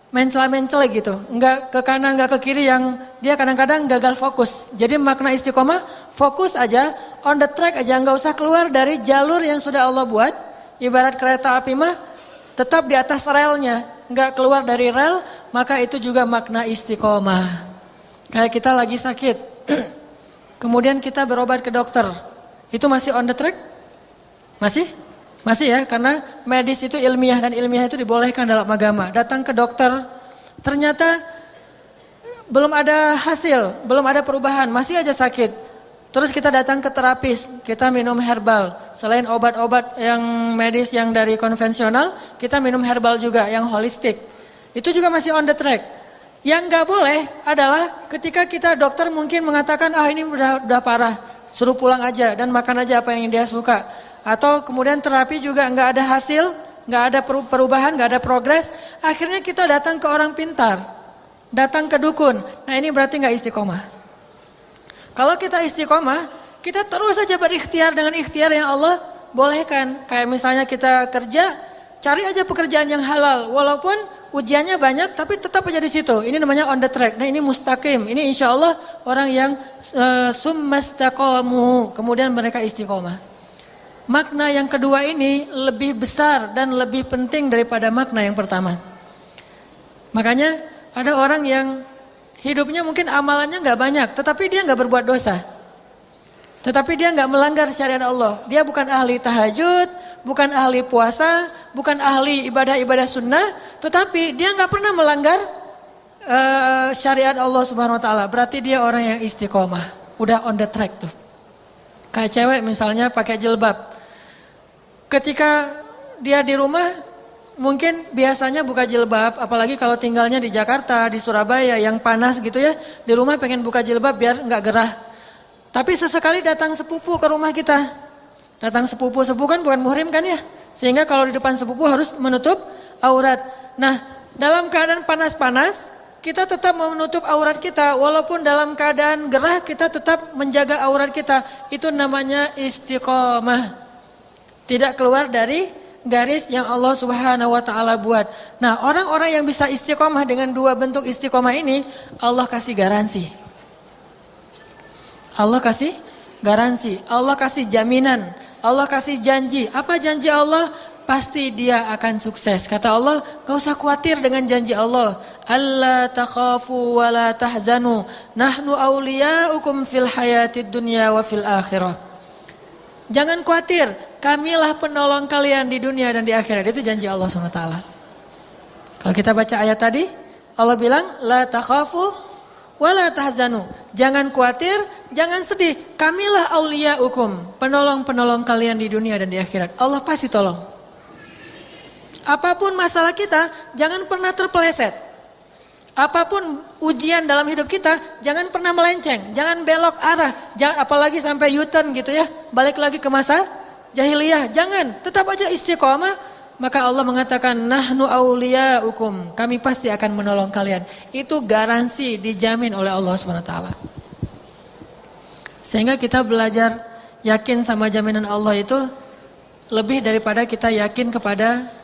mencela-mencela gitu. Enggak ke kanan, enggak ke kiri, yang dia kadang-kadang gagal fokus. Jadi makna istiqomah, fokus aja, on the track aja, enggak usah keluar dari jalur yang sudah Allah buat. Ibarat kereta api mah tetap di atas relnya, enggak keluar dari rel, maka itu juga makna istiqomah. Kayak kita lagi sakit, kemudian kita berobat ke dokter, itu masih on the track? Masih? Masih ya, karena medis itu ilmiah dan ilmiah itu dibolehkan dalam agama. Datang ke dokter, ternyata belum ada hasil, belum ada perubahan, masih aja sakit. Terus kita datang ke terapis, kita minum herbal. Selain obat-obat yang medis yang dari konvensional, kita minum herbal juga yang holistik. Itu juga masih on the track. Yang nggak boleh adalah ketika kita dokter mungkin mengatakan, ini udah parah, suruh pulang aja dan makan aja apa yang dia suka. Atau kemudian terapi juga nggak ada hasil, nggak ada perubahan, nggak ada progres. Akhirnya kita datang ke orang pintar, datang ke dukun. Nah ini berarti nggak istiqomah. Kalau kita istiqomah, kita terus saja berikhtiar dengan ikhtiar yang Allah bolehkan. Kayak misalnya kita kerja, cari aja pekerjaan yang halal. Walaupun ujiannya banyak, tapi tetap aja di situ. Ini namanya on the track. Nah ini mustaqim. Ini insya Allah orang yang summastaqamu. Kemudian mereka istiqomah. Makna yang kedua ini lebih besar dan lebih penting daripada makna yang pertama. Makanya ada orang yang hidupnya mungkin amalannya nggak banyak, tetapi dia nggak berbuat dosa. Tetapi dia nggak melanggar syariat Allah. Dia bukan ahli tahajud, bukan ahli puasa, bukan ahli ibadah-ibadah sunnah, tetapi dia nggak pernah melanggar syariat Allah Subhanahu Wa Taala. Berarti dia orang yang istiqomah, udah on the track tuh. Kayak cewek misalnya pakai jilbab. Ketika dia di rumah mungkin biasanya buka jilbab, apalagi kalau tinggalnya di Jakarta, di Surabaya yang panas gitu ya, di rumah pengen buka jilbab biar nggak gerah. Tapi sesekali datang sepupu ke rumah kita, datang sepupu kan bukan muhrim kan ya, sehingga kalau di depan sepupu harus menutup aurat. Nah dalam keadaan panas-panas kita tetap menutup aurat kita, walaupun dalam keadaan gerah kita tetap menjaga aurat kita. Itu namanya istiqomah. Tidak keluar dari garis yang Allah Subhanahu Wa Taala buat. Nah orang-orang yang bisa istiqomah dengan dua bentuk istiqomah ini, Allah kasih garansi. Allah kasih garansi, Allah kasih jaminan, Allah kasih janji. Apa janji Allah? Pasti dia akan sukses. Kata Allah, gak usah khawatir dengan janji Allah. Alla takhafu wa la tahzanu, nahnu awliyaukum fil hayatid dunya wa fil akhirah. Jangan khawatir, kamilah penolong kalian di dunia dan di akhirat. Itu janji Allah SWT. Kalau kita baca ayat tadi, Allah bilang, la takhafu wa la tahzanu. Jangan khawatir, jangan sedih. Kamilah awliyaukum, penolong-penolong kalian di dunia dan di akhirat. Allah pasti tolong. Apapun masalah kita, jangan pernah terpeleset. Apapun ujian dalam hidup kita, jangan pernah melenceng, jangan belok arah, jangan apalagi sampai U-turn gitu ya, balik lagi ke masa jahiliyah. Jangan, tetap aja istiqomah. Maka Allah mengatakan, nahnu awliyaukum, kami pasti akan menolong kalian. Itu garansi dijamin oleh Allah SWT. Sehingga kita belajar yakin sama jaminan Allah itu lebih daripada kita yakin kepada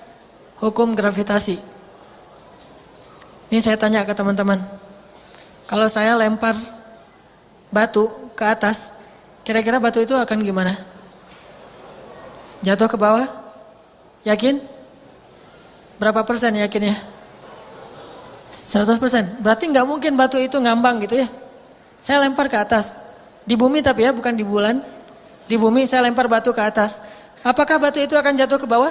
hukum gravitasi. Ini saya tanya ke teman-teman, kalau saya lempar batu ke atas, kira-kira batu itu akan gimana? Jatuh ke bawah? Yakin? Berapa persen yakinnya? 100%. Berarti nggak mungkin batu itu ngambang gitu ya. Saya lempar ke atas, di bumi tapi ya, bukan di bulan. Di bumi saya lempar batu ke atas. Apakah batu itu akan jatuh ke bawah?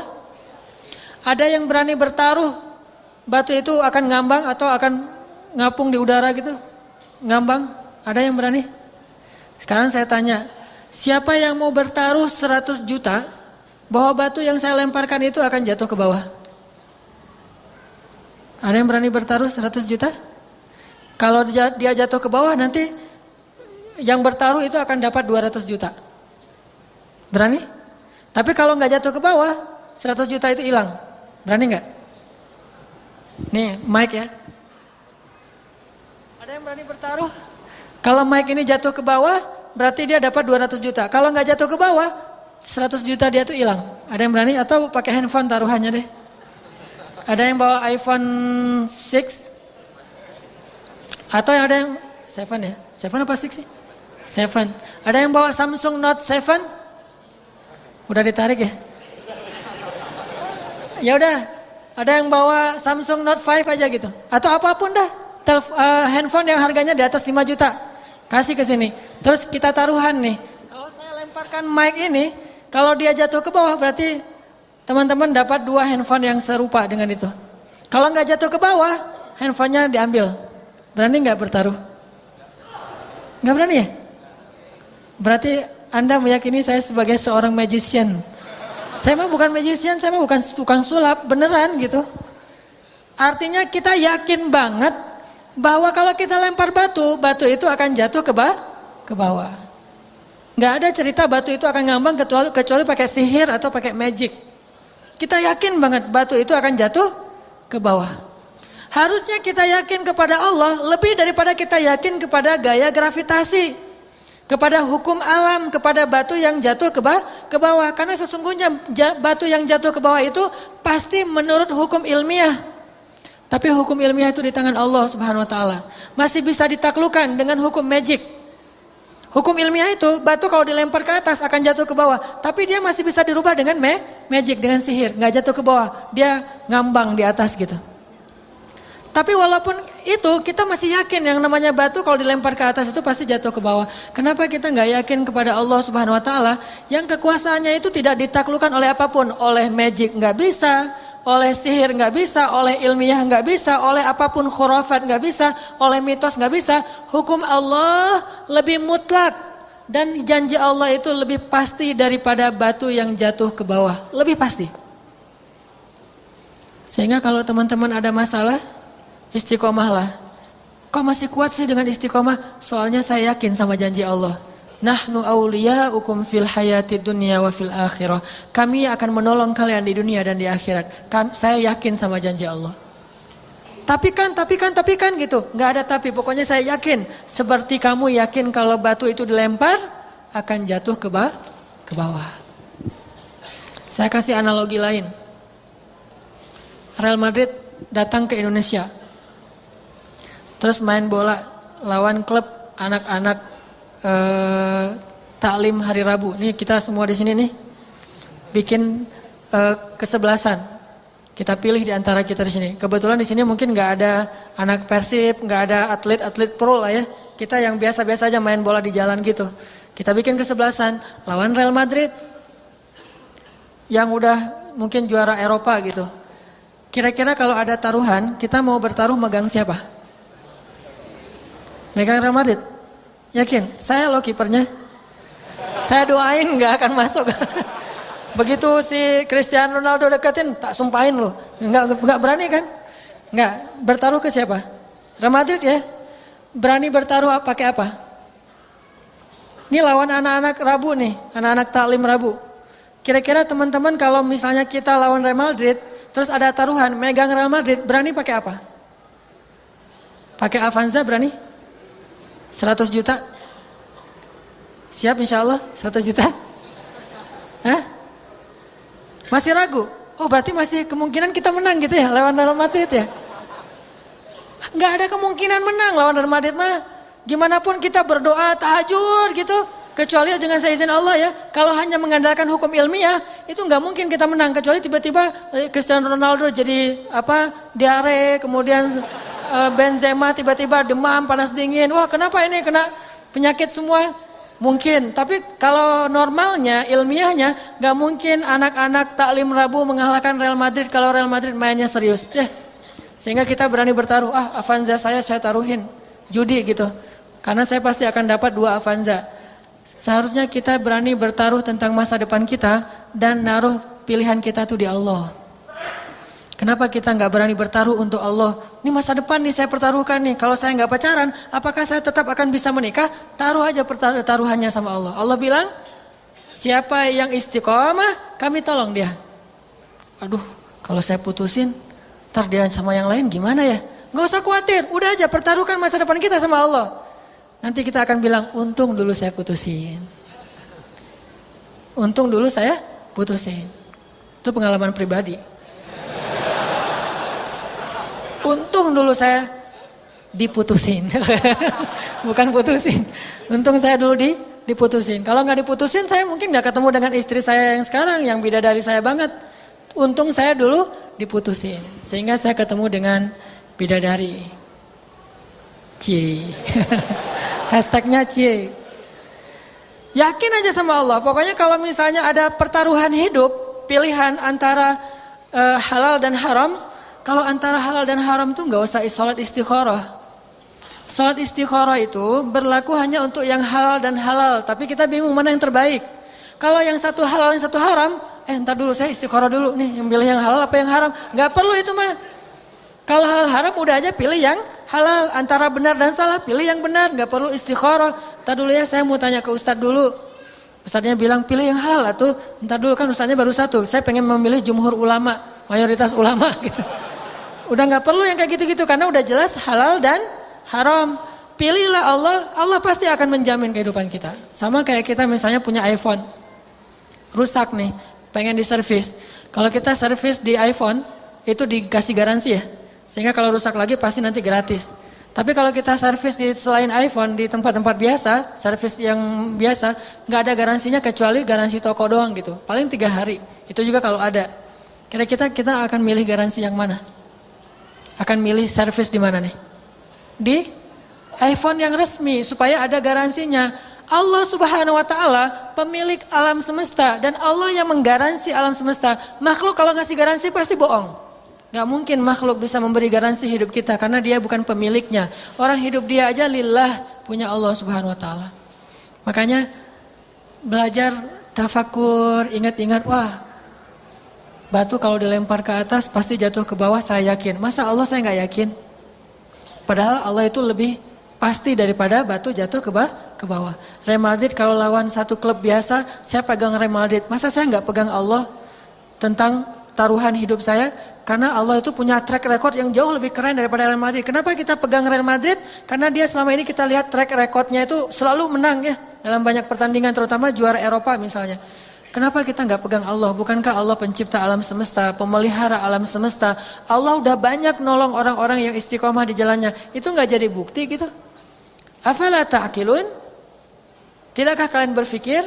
Ada yang berani bertaruh batu itu akan ngambang atau akan ngapung di udara gitu? Ngambang? Ada yang berani? Sekarang saya tanya, siapa yang mau bertaruh 100 juta bahwa batu yang saya lemparkan itu akan jatuh ke bawah? Ada yang berani bertaruh 100 juta? Kalau dia jatuh ke bawah nanti yang bertaruh itu akan dapat 200 juta. Berani? Tapi kalau nggak jatuh ke bawah, 100 juta itu hilang. Berani nggak? Nih, mic ya. Ada yang berani bertaruh? Kalau mic ini jatuh ke bawah, berarti dia dapat 200 juta. Kalau nggak jatuh ke bawah, 100 juta dia tuh hilang. Ada yang berani? Atau pakai handphone taruhannya deh. Ada yang bawa iPhone 6? Atau ada yang 7 ya? 7 apa 6 sih? 7. Ada yang bawa Samsung Note 7? Udah ditarik ya? Ya udah, ada yang bawa Samsung Note 5 aja gitu. Atau apapun dah. Handphone yang harganya di atas 5 juta. Kasih ke sini. Terus kita taruhan nih. Kalau saya lemparkan mic ini, kalau dia jatuh ke bawah berarti teman-teman dapat 2 handphone yang serupa dengan itu. Kalau nggak jatuh ke bawah, handphonenya diambil. Berani nggak bertaruh? Nggak berani ya? Berarti Anda meyakini saya sebagai seorang magician. Saya mah bukan magician, saya mah bukan tukang sulap, beneran gitu. Artinya kita yakin banget bahwa kalau kita lempar batu, batu itu akan jatuh ke bawah. Nggak ada cerita batu itu akan ngambang kecuali pakai sihir atau pakai magic. Kita yakin banget batu itu akan jatuh ke bawah. Harusnya kita yakin kepada Allah lebih daripada kita yakin kepada gaya gravitasi, kepada hukum alam, kepada batu yang jatuh ke bawah. Karena sesungguhnya batu yang jatuh ke bawah itu pasti menurut hukum ilmiah. Tapi hukum ilmiah itu di tangan Allah Subhanahu wa taala. Masih bisa ditaklukkan dengan hukum magic. Hukum ilmiah itu batu kalau dilempar ke atas akan jatuh ke bawah, tapi dia masih bisa dirubah dengan magic, dengan sihir, nggak jatuh ke bawah, dia ngambang di atas gitu. Tapi walaupun itu kita masih yakin yang namanya batu kalau dilempar ke atas itu pasti jatuh ke bawah. Kenapa kita nggak yakin kepada Allah Subhanahu Wa Taala yang kekuasaannya itu tidak ditaklukkan oleh apapun, oleh magic nggak bisa, oleh sihir nggak bisa, oleh ilmiah nggak bisa, oleh apapun khurafat nggak bisa, oleh mitos nggak bisa. Hukum Allah lebih mutlak dan janji Allah itu lebih pasti daripada batu yang jatuh ke bawah, lebih pasti. Sehingga kalau teman-teman ada masalah, istiqomahlah. Kok masih kuat sih dengan istiqomah? Soalnya saya yakin sama janji Allah. Nahnu awliya'ukum fil hayati dunya wa fil akhirah. Kami akan menolong kalian di dunia dan di akhirat. Saya yakin sama janji Allah. Tapi kan gitu. Nggak ada tapi, pokoknya saya yakin. Seperti kamu yakin kalau batu itu dilempar akan jatuh ke bawah. Saya kasih analogi lain. Real Madrid datang ke Indonesia. Terus main bola lawan klub anak-anak taklim hari Rabu. Ini kita semua di sini nih bikin kesebelasan. Kita pilih di antara kita di sini. Kebetulan di sini mungkin nggak ada anak Persib, nggak ada atlet-atlet pro lah ya. Kita yang biasa-biasa aja main bola di jalan gitu. Kita bikin kesebelasan lawan Real Madrid yang udah mungkin juara Eropa gitu. Kira-kira kalau ada taruhan, kita mau bertaruh megang siapa? Megang Real Madrid? Yakin? Saya loh kipernya. Saya doain gak akan masuk. Begitu si Cristiano Ronaldo deketin, tak sumpahin loh. Enggak berani kan? Enggak. Bertaruh ke siapa? Real Madrid ya? Berani bertaruh pakai apa? Ini lawan anak-anak Rabu nih, anak-anak taklim Rabu. Kira-kira teman-teman kalau misalnya kita lawan Real Madrid, terus ada taruhan, megang Real Madrid, berani pakai apa? Pakai Avanza berani? 100 juta? Siap insya Allah 100 juta? Hah? Masih ragu? Oh berarti masih kemungkinan kita menang gitu ya lawan Real Madrid ya? Gak ada kemungkinan menang lawan Real Madrid mah. Gimana pun kita berdoa tahajud gitu. Kecuali dengan seizin Allah ya. Kalau hanya mengandalkan hukum ilmiah itu gak mungkin kita menang. Kecuali tiba-tiba Cristiano Ronaldo jadi diare, kemudian Benzema tiba-tiba demam, panas dingin. Wah kenapa ini kena penyakit semua? Mungkin. Tapi kalau normalnya, ilmiahnya gak mungkin anak-anak taklim Rabu mengalahkan Real Madrid kalau Real Madrid mainnya serius. Sehingga kita berani bertaruh. Avanza saya taruhin. Judi gitu. Karena saya pasti akan dapat 2 Avanza. Seharusnya kita berani bertaruh tentang masa depan kita dan naruh pilihan kita tuh di Allah. Kenapa kita nggak berani bertaruh untuk Allah? Ini masa depan nih saya pertaruhkan nih. Kalau saya nggak pacaran, apakah saya tetap akan bisa menikah? Taruh aja taruhannya sama Allah. Allah bilang, siapa yang istiqomah, kami tolong dia. Aduh, kalau saya putusin, ntar dia sama yang lain gimana ya? Nggak usah khawatir, udah aja pertaruhkan masa depan kita sama Allah. Nanti kita akan bilang, untung dulu saya putusin. Untung dulu saya putusin. Itu pengalaman pribadi. Untung dulu saya diputusin. Bukan putusin. Untung saya dulu diputusin. Kalau nggak diputusin saya mungkin nggak ketemu dengan istri saya yang sekarang yang bidadari saya banget. Untung saya dulu diputusin. Sehingga saya ketemu dengan bidadari. Cie. Hashtagnya cie. Yakin aja sama Allah. Pokoknya kalau misalnya ada pertaruhan hidup, pilihan antara halal dan haram. Kalau antara halal dan haram tuh nggak usah sholat istikharah. Sholat istikharah itu berlaku hanya untuk yang halal dan halal. Tapi kita bingung mana yang terbaik. Kalau yang satu halal yang satu haram, ntar dulu saya istikharah dulu nih. Yang pilih yang halal apa yang haram? Nggak perlu itu mah. Kalau halal haram udah aja pilih yang halal. Antara benar dan salah pilih yang benar. Nggak perlu istikharah. Ntar dulu ya saya mau tanya ke ustadz dulu. Ustadznya bilang pilih yang halal atau ntar dulu kan ustadznya baru satu. Saya pengen memilih jumhur ulama. Mayoritas ulama gitu. Udah nggak perlu yang kayak gitu-gitu. Karena udah jelas halal dan haram. Pilihlah Allah. Allah pasti akan menjamin kehidupan kita. Sama kayak kita misalnya punya iPhone. Rusak nih. Pengen diservis. Kalau kita servis di iPhone itu dikasih garansi ya. Sehingga kalau rusak lagi pasti nanti gratis. Tapi kalau kita servis di selain iPhone di tempat-tempat biasa, servis yang biasa, nggak ada garansinya kecuali garansi toko doang gitu. Paling 3 hari. Itu juga kalau ada. Kira-kira kita akan milih garansi yang mana? Akan milih servis di mana nih? Di iPhone yang resmi supaya ada garansinya. Allah Subhanahu wa taala pemilik alam semesta dan Allah yang menggaransi alam semesta. Makhluk kalau ngasih garansi pasti bohong. Gak mungkin makhluk bisa memberi garansi hidup kita karena dia bukan pemiliknya. Orang hidup dia aja lillah punya Allah Subhanahu wa taala. Makanya belajar tafakur, ingat-ingat, wah batu kalau dilempar ke atas pasti jatuh ke bawah, saya yakin. Masa Allah saya gak yakin? Padahal Allah itu lebih pasti daripada batu jatuh ke bawah. Real Madrid kalau lawan satu klub biasa, saya pegang Real Madrid. Masa saya gak pegang Allah tentang taruhan hidup saya? Karena Allah itu punya track record yang jauh lebih keren daripada Real Madrid. Kenapa kita pegang Real Madrid? Karena dia selama ini kita lihat track recordnya itu selalu menang ya. Dalam banyak pertandingan terutama juara Eropa misalnya. Kenapa kita nggak pegang Allah? Bukankah Allah pencipta alam semesta, pemelihara alam semesta? Allah udah banyak nolong orang-orang yang istiqomah di jalannya. Itu nggak jadi bukti gitu? Afala ta'qilun? Tidakkah kalian berpikir?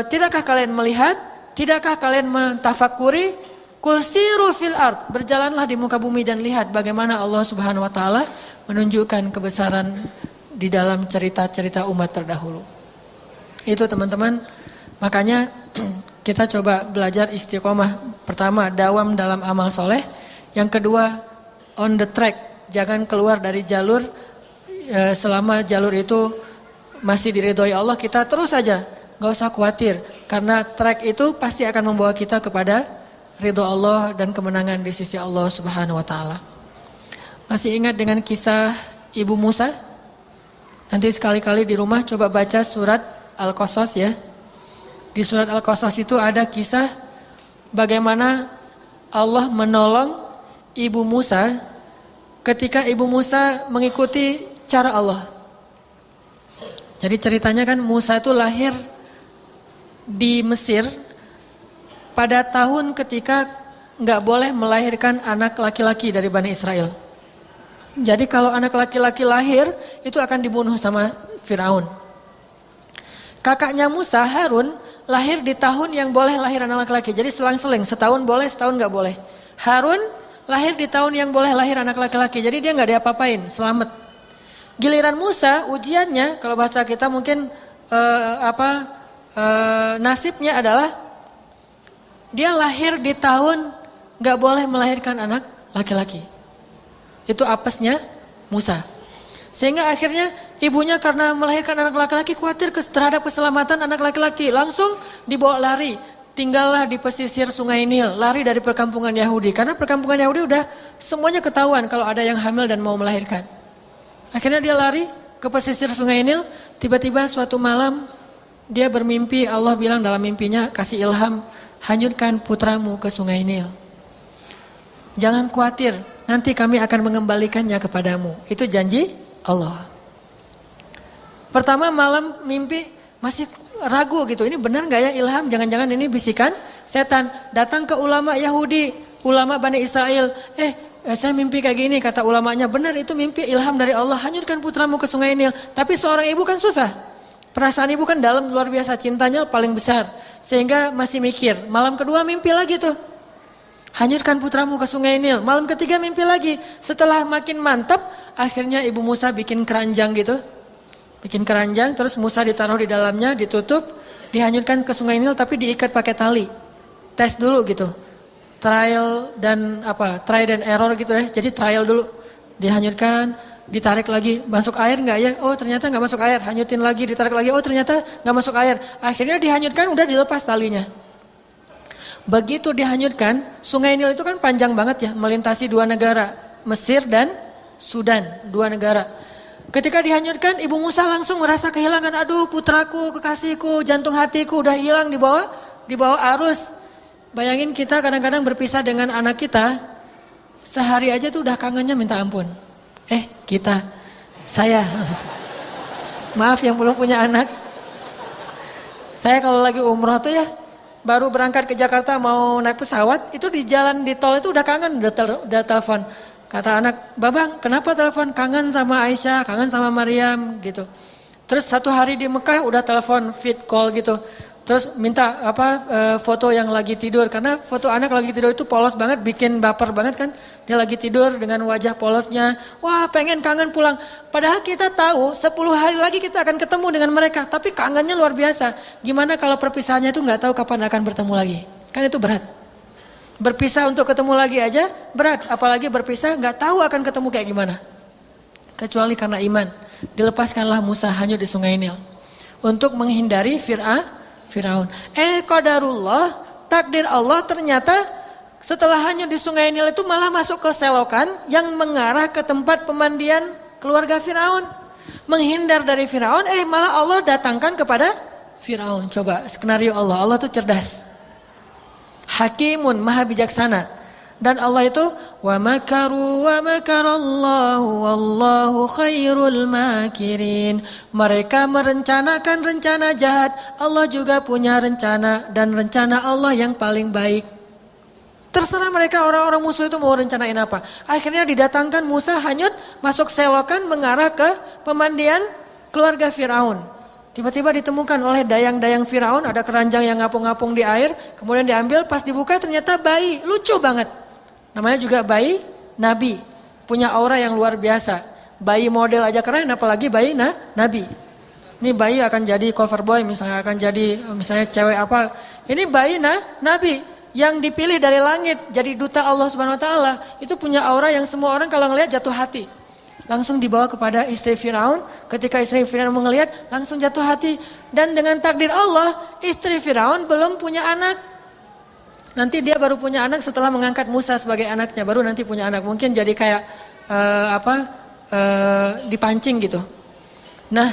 Tidakkah kalian melihat? Tidakkah kalian mentafakuri? Qul siru fil ard, berjalanlah di muka bumi dan lihat bagaimana Allah Subhanahu wa taala menunjukkan kebesaran di dalam cerita-cerita umat terdahulu. Itu teman-teman, makanya kita coba belajar istiqomah. Pertama, dawam dalam amal soleh. Yang kedua, on the track, jangan keluar dari jalur. Selama jalur itu masih diridhoi Allah, kita terus saja, gak usah khawatir. Karena track itu pasti akan membawa kita kepada ridho Allah dan kemenangan di sisi Allah Subhanahu wa taala. Masih ingat dengan kisah Ibu Musa? Nanti sekali-kali di rumah coba baca surat Al-Qasas ya. Di surat Al-Qasas itu ada kisah bagaimana Allah menolong Ibu Musa ketika Ibu Musa mengikuti cara Allah. Jadi ceritanya kan Musa itu lahir di Mesir pada tahun ketika nggak boleh melahirkan anak laki-laki dari Bani Israel. Jadi kalau anak laki-laki lahir itu akan dibunuh sama Firaun. Kakaknya Musa, Harun, lahir di tahun yang boleh lahir anak laki-laki. Jadi selang-seling, setahun boleh, setahun nggak boleh. Harun lahir di tahun yang boleh lahir anak laki-laki. Jadi dia nggak diapa-apain, selamat. Giliran Musa, ujiannya kalau bahasa kita mungkin nasibnya adalah dia lahir di tahun gak boleh melahirkan anak laki-laki. Itu apesnya Musa. Sehingga akhirnya ibunya karena melahirkan anak laki-laki khawatir terhadap keselamatan anak laki-laki. Langsung dibawa lari. Tinggallah di pesisir Sungai Nil. Lari dari perkampungan Yahudi. Karena perkampungan Yahudi udah semuanya ketahuan kalau ada yang hamil dan mau melahirkan. Akhirnya dia lari ke pesisir Sungai Nil. Tiba-tiba suatu malam dia bermimpi. Allah bilang dalam mimpinya kasih ilham. Hanyutkan putramu ke Sungai Nil. Jangan khawatir, nanti kami akan mengembalikannya kepadamu. Itu janji Allah. Pertama malam mimpi masih ragu gitu. Ini benar gak ya ilham? Jangan-jangan ini bisikan setan. Datang ke ulama Yahudi, ulama Bani Israel. saya mimpi kayak gini, kata ulamanya, benar itu mimpi ilham dari Allah, hanyutkan putramu ke sungai Nil. Tapi seorang ibu kan susah. Perasaan ibu kan dalam, luar biasa, cintanya paling besar. Sehingga masih mikir, malam kedua mimpi lagi tuh. Hanyutkan putramu ke sungai Nil. Malam ketiga mimpi lagi. Setelah makin mantap, akhirnya ibu Musa bikin keranjang gitu. Bikin keranjang, terus Musa ditaruh di dalamnya, ditutup, dihanyutkan ke sungai Nil tapi diikat pakai tali. Tes dulu gitu. Trial dan error gitu ya. Jadi trial dulu, dihanyutkan, ditarik lagi, masuk air nggak ya? Oh ternyata nggak masuk air. Hanyutin lagi, ditarik lagi. Oh ternyata nggak masuk air. Akhirnya dihanyutkan, udah dilepas talinya. Begitu dihanyutkan, sungai Nil itu kan panjang banget ya, melintasi dua negara, Mesir dan Sudan, dua negara. Ketika dihanyutkan, ibu Musa langsung merasa kehilangan. Aduh putraku, kekasihku, jantung hatiku udah hilang di bawah arus. Bayangin kita kadang-kadang berpisah dengan anak kita, sehari aja tuh udah kangennya minta ampun. Saya, maaf yang belum punya anak. Saya kalau lagi umroh tuh ya, baru berangkat ke Jakarta mau naik pesawat, itu di jalan di tol itu udah kangen, udah telepon. Kata anak, Babang kenapa telepon? Kangen sama Aisyah, kangen sama Maryam gitu. Terus satu hari di Mekah udah telepon fit call gitu. Terus minta foto yang lagi tidur, karena foto anak lagi tidur itu polos banget, bikin baper banget kan. Dia lagi tidur dengan wajah polosnya. Wah pengen kangen pulang. Padahal kita tahu 10 hari lagi kita akan ketemu dengan mereka. Tapi kangennya luar biasa. Gimana kalau perpisahannya itu nggak tahu kapan akan bertemu lagi. Kan itu berat. Berpisah untuk ketemu lagi aja berat. Apalagi berpisah nggak tahu akan ketemu kayak gimana. Kecuali karena iman. Dilepaskanlah Musa hanyut di sungai Nil. Untuk menghindari Firaun. Qadarullah, takdir Allah ternyata setelah hanyut di sungai Nil itu malah masuk ke selokan yang mengarah ke tempat pemandian keluarga Firaun. Menghindar dari Firaun, malah Allah datangkan kepada Firaun. Coba skenario Allah, Allah tuh cerdas. Hakimun, maha bijaksana. Dan Allah itu wa makaru wa makarallahu wallahu khairul makirin. Mereka merencanakan rencana jahat, Allah juga punya rencana dan rencana Allah yang paling baik. Terserah mereka orang-orang musuh itu mau rencanain apa. Akhirnya didatangkan Musa hanyut masuk selokan mengarah ke pemandian keluarga Firaun. Tiba-tiba ditemukan oleh dayang-dayang Firaun, ada keranjang yang ngapung-ngapung di air, kemudian diambil, pas dibuka ternyata bayi, lucu banget. Namanya juga bayi Nabi, punya aura yang luar biasa. Bayi model aja keren, apalagi bayi Nabi. Ini bayi akan jadi cover boy, misalnya akan jadi cewek apa. Ini bayi Nabi yang dipilih dari langit, jadi duta Allah Subhanahu Wa Taala. Itu punya aura yang semua orang kalau ngelihat jatuh hati. Langsung dibawa kepada istri Firaun. Ketika istri Firaun melihat, langsung jatuh hati. Dan dengan takdir Allah, istri Firaun belum punya anak. Nanti dia baru punya anak setelah mengangkat Musa sebagai anaknya, baru nanti punya anak. Mungkin jadi kayak dipancing gitu. Nah,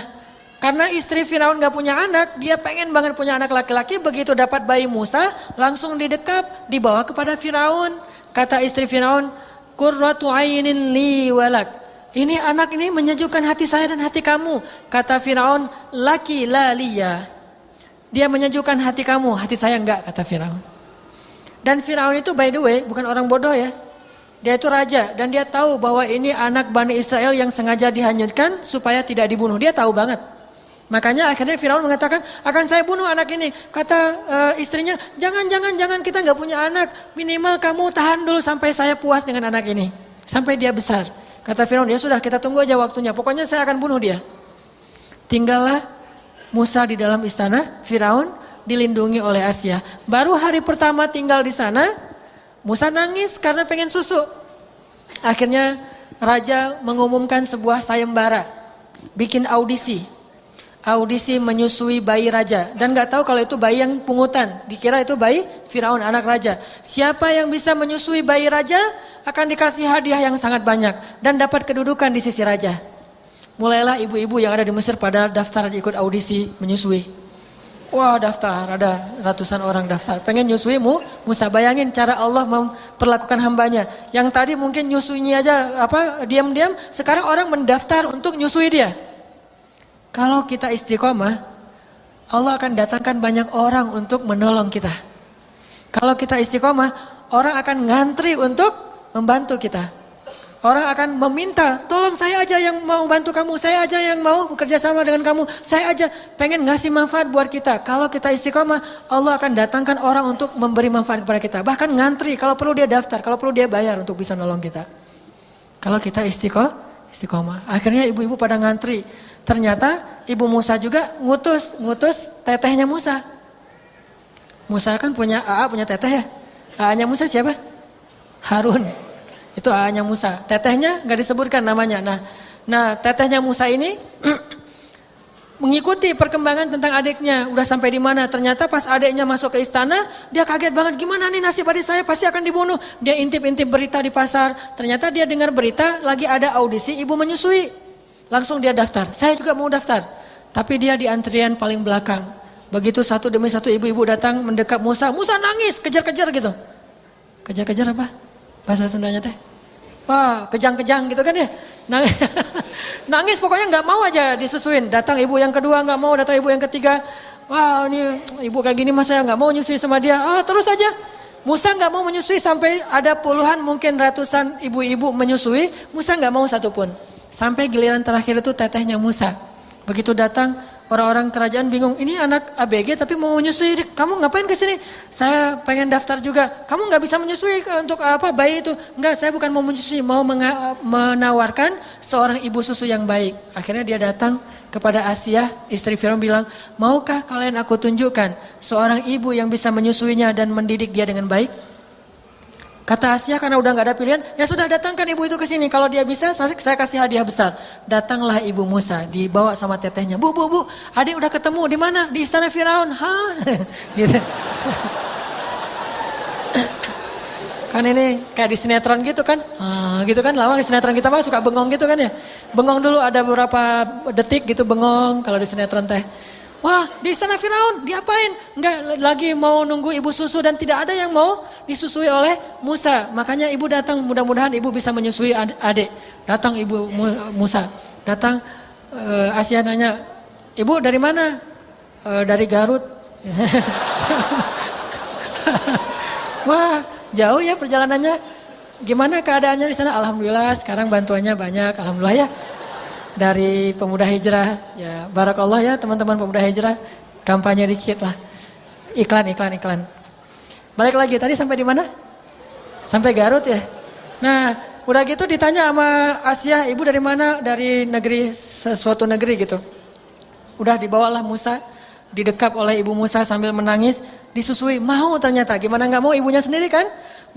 karena istri Firaun gak punya anak, dia pengen banget punya anak laki-laki. Begitu dapat bayi Musa, langsung didekap, dibawa kepada Firaun. Kata istri Firaun, qurratu ainin li walak. Ini anak ini menyejukkan hati saya dan hati kamu. Kata Firaun, laki la liya. Dia menyejukkan hati kamu, hati saya enggak, kata Firaun. Dan Firaun itu by the way bukan orang bodoh ya. Dia itu raja dan dia tahu bahwa ini anak Bani Israel yang sengaja dihanyutkan supaya tidak dibunuh. Dia tahu banget. Makanya akhirnya Firaun mengatakan, akan saya bunuh anak ini. Kata istrinya, jangan kita nggak punya anak. Minimal kamu tahan dulu sampai saya puas dengan anak ini. Sampai dia besar. Kata Firaun, ya sudah kita tunggu aja waktunya. Pokoknya saya akan bunuh dia. Tinggallah Musa di dalam istana Firaun, dilindungi oleh Asia. Baru hari pertama tinggal di sana, Musa nangis karena pengen susu. Akhirnya raja mengumumkan sebuah sayembara, bikin audisi menyusui bayi raja. Dan gak tahu kalau itu bayi yang pungutan, dikira itu bayi Firaun anak raja. Siapa yang bisa menyusui bayi raja akan dikasih hadiah yang sangat banyak dan dapat kedudukan di sisi raja. Mulailah ibu-ibu yang ada di Mesir pada daftar ikut audisi menyusui. Wah daftar, ada ratusan orang daftar. Pengen nyusui Musa, bayangin cara Allah memperlakukan hambanya. Yang tadi mungkin nyusuinya aja diam-diam, sekarang orang mendaftar untuk nyusui dia. Kalau kita istiqomah, Allah akan datangkan banyak orang untuk menolong kita. Kalau kita istiqomah, orang akan ngantri untuk membantu kita. Orang akan meminta, tolong saya aja yang mau bantu kamu, saya aja yang mau bekerja sama dengan kamu, saya aja pengen ngasih manfaat buat kita. Kalau kita istiqomah, Allah akan datangkan orang untuk memberi manfaat kepada kita. Bahkan ngantri, kalau perlu dia daftar, kalau perlu dia bayar untuk bisa nolong kita. Kalau kita istiqomah. Akhirnya ibu-ibu pada ngantri. Ternyata ibu Musa juga ngutus tetehnya Musa. Musa kan punya AA, punya teteh ya. AA-nya Musa siapa? Harun. Itu AA-nya Musa. Tetehnya nggak disebutkan namanya. Nah tetehnya Musa ini mengikuti perkembangan tentang adiknya. Udah sampai di mana? Ternyata pas adiknya masuk ke istana, dia kaget banget. Gimana nih nasib adik saya? Pasti akan dibunuh. Dia intip-intip berita di pasar. Ternyata dia dengar berita lagi ada audisi ibu menyusui. Langsung dia daftar. Saya juga mau daftar. Tapi dia di antrian paling belakang. Begitu satu demi satu ibu-ibu datang mendekat Musa. Musa nangis, kejar-kejar gitu. Kejar-kejar apa? Bahasa Sundanya teh? Wah, kejang-kejang gitu kan ya. Nangis pokoknya nggak mau aja disusuin. Datang ibu yang kedua nggak mau, datang ibu yang ketiga. Wah, ini ibu kayak gini mas saya nggak mau nyusui sama dia. Terus aja. Musa nggak mau menyusui sampai ada puluhan mungkin ratusan ibu-ibu menyusui. Musa nggak mau satupun. Sampai giliran terakhir itu tetehnya Musa. Begitu datang orang-orang kerajaan bingung. Ini anak ABG tapi mau menyusui. Kamu ngapain ke sini? Saya pengen daftar juga. Kamu nggak bisa menyusui untuk apa bayi itu? Enggak, saya bukan mau menyusui, mau menawarkan seorang ibu susu yang baik. Akhirnya dia datang kepada Asia, istri Firaun bilang, maukah kalian aku tunjukkan seorang ibu yang bisa menyusuinya dan mendidik dia dengan baik? Kata Asia karena udah gak ada pilihan, ya sudah datangkan ibu itu ke sini. Kalau dia bisa, saya kasih hadiah besar. Datanglah ibu Musa, dibawa sama tetehnya. Bu, adik udah ketemu di mana? Di istana Firaun. Hah? Gitu. Kan ini kayak di sinetron gitu kan? Gitu kan, lama sinetron kita mah suka bengong gitu kan ya? Bengong dulu ada beberapa detik gitu bengong kalau di sinetron teh. Wah, di istana Firaun, diapain? Enggak, lagi mau nunggu ibu susu dan tidak ada yang mau disusui oleh Musa. Makanya ibu datang, mudah-mudahan ibu bisa menyusui adik. Datang ibu Musa, datang Asia nanya, ibu dari mana? Dari Garut. Wah, jauh ya perjalanannya. Gimana keadaannya di sana? Alhamdulillah, sekarang bantuannya banyak, alhamdulillah ya. Dari pemuda hijrah, ya barakallah ya teman-teman pemuda hijrah, kampanye dikit lah, iklan. Balik lagi, tadi sampai di mana? Sampai Garut ya. Nah, udah gitu ditanya sama Asia, ibu dari mana? Dari negeri, sesuatu negeri gitu. Udah dibawalah Musa, didekap oleh ibu Musa sambil menangis, disusui, mau ternyata, gimana gak mau ibunya sendiri kan?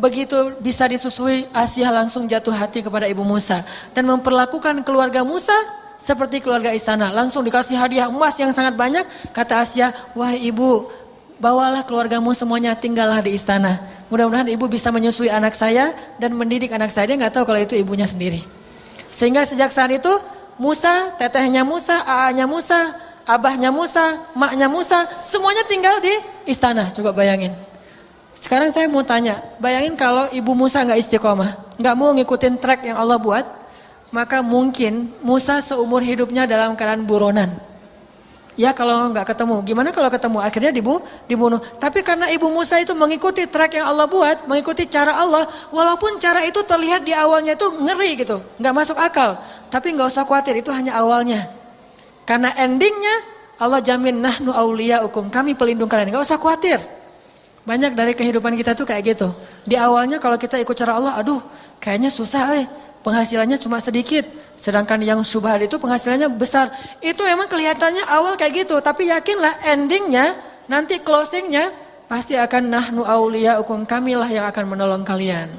Begitu bisa disusui, Asia langsung jatuh hati kepada ibu Musa dan memperlakukan keluarga Musa seperti keluarga istana. Langsung dikasih hadiah emas yang sangat banyak. Kata Asia, wah ibu, bawalah keluargamu semuanya tinggallah di istana. Mudah-mudahan ibu bisa menyusui anak saya dan mendidik anak saya. Dia nggak tahu kalau itu ibunya sendiri. Sehingga sejak saat itu Musa, tetehnya Musa, AA-nya Musa, abahnya Musa, maknya Musa, semuanya tinggal di istana. Coba bayangin. Sekarang saya mau tanya, bayangin kalau ibu Musa nggak istiqomah, nggak mau ngikutin track yang Allah buat, maka mungkin Musa seumur hidupnya dalam keadaan buronan. Ya kalau nggak ketemu, gimana kalau ketemu? Akhirnya dibunuh. Tapi karena ibu Musa itu mengikuti track yang Allah buat, mengikuti cara Allah, walaupun cara itu terlihat di awalnya itu ngeri gitu, nggak masuk akal. Tapi nggak usah khawatir, itu hanya awalnya. Karena endingnya Allah jamin nahnu auliyaukum, kami pelindung kalian, nggak usah khawatir. Banyak dari kehidupan kita tuh kayak gitu. Di awalnya kalau kita ikut cara Allah, aduh kayaknya susah penghasilannya cuma sedikit. Sedangkan yang syubhat itu penghasilannya besar. Itu emang kelihatannya awal kayak gitu. Tapi yakinlah endingnya, nanti closingnya pasti akan nahnu auliyaukum, kamilah yang akan menolong kalian.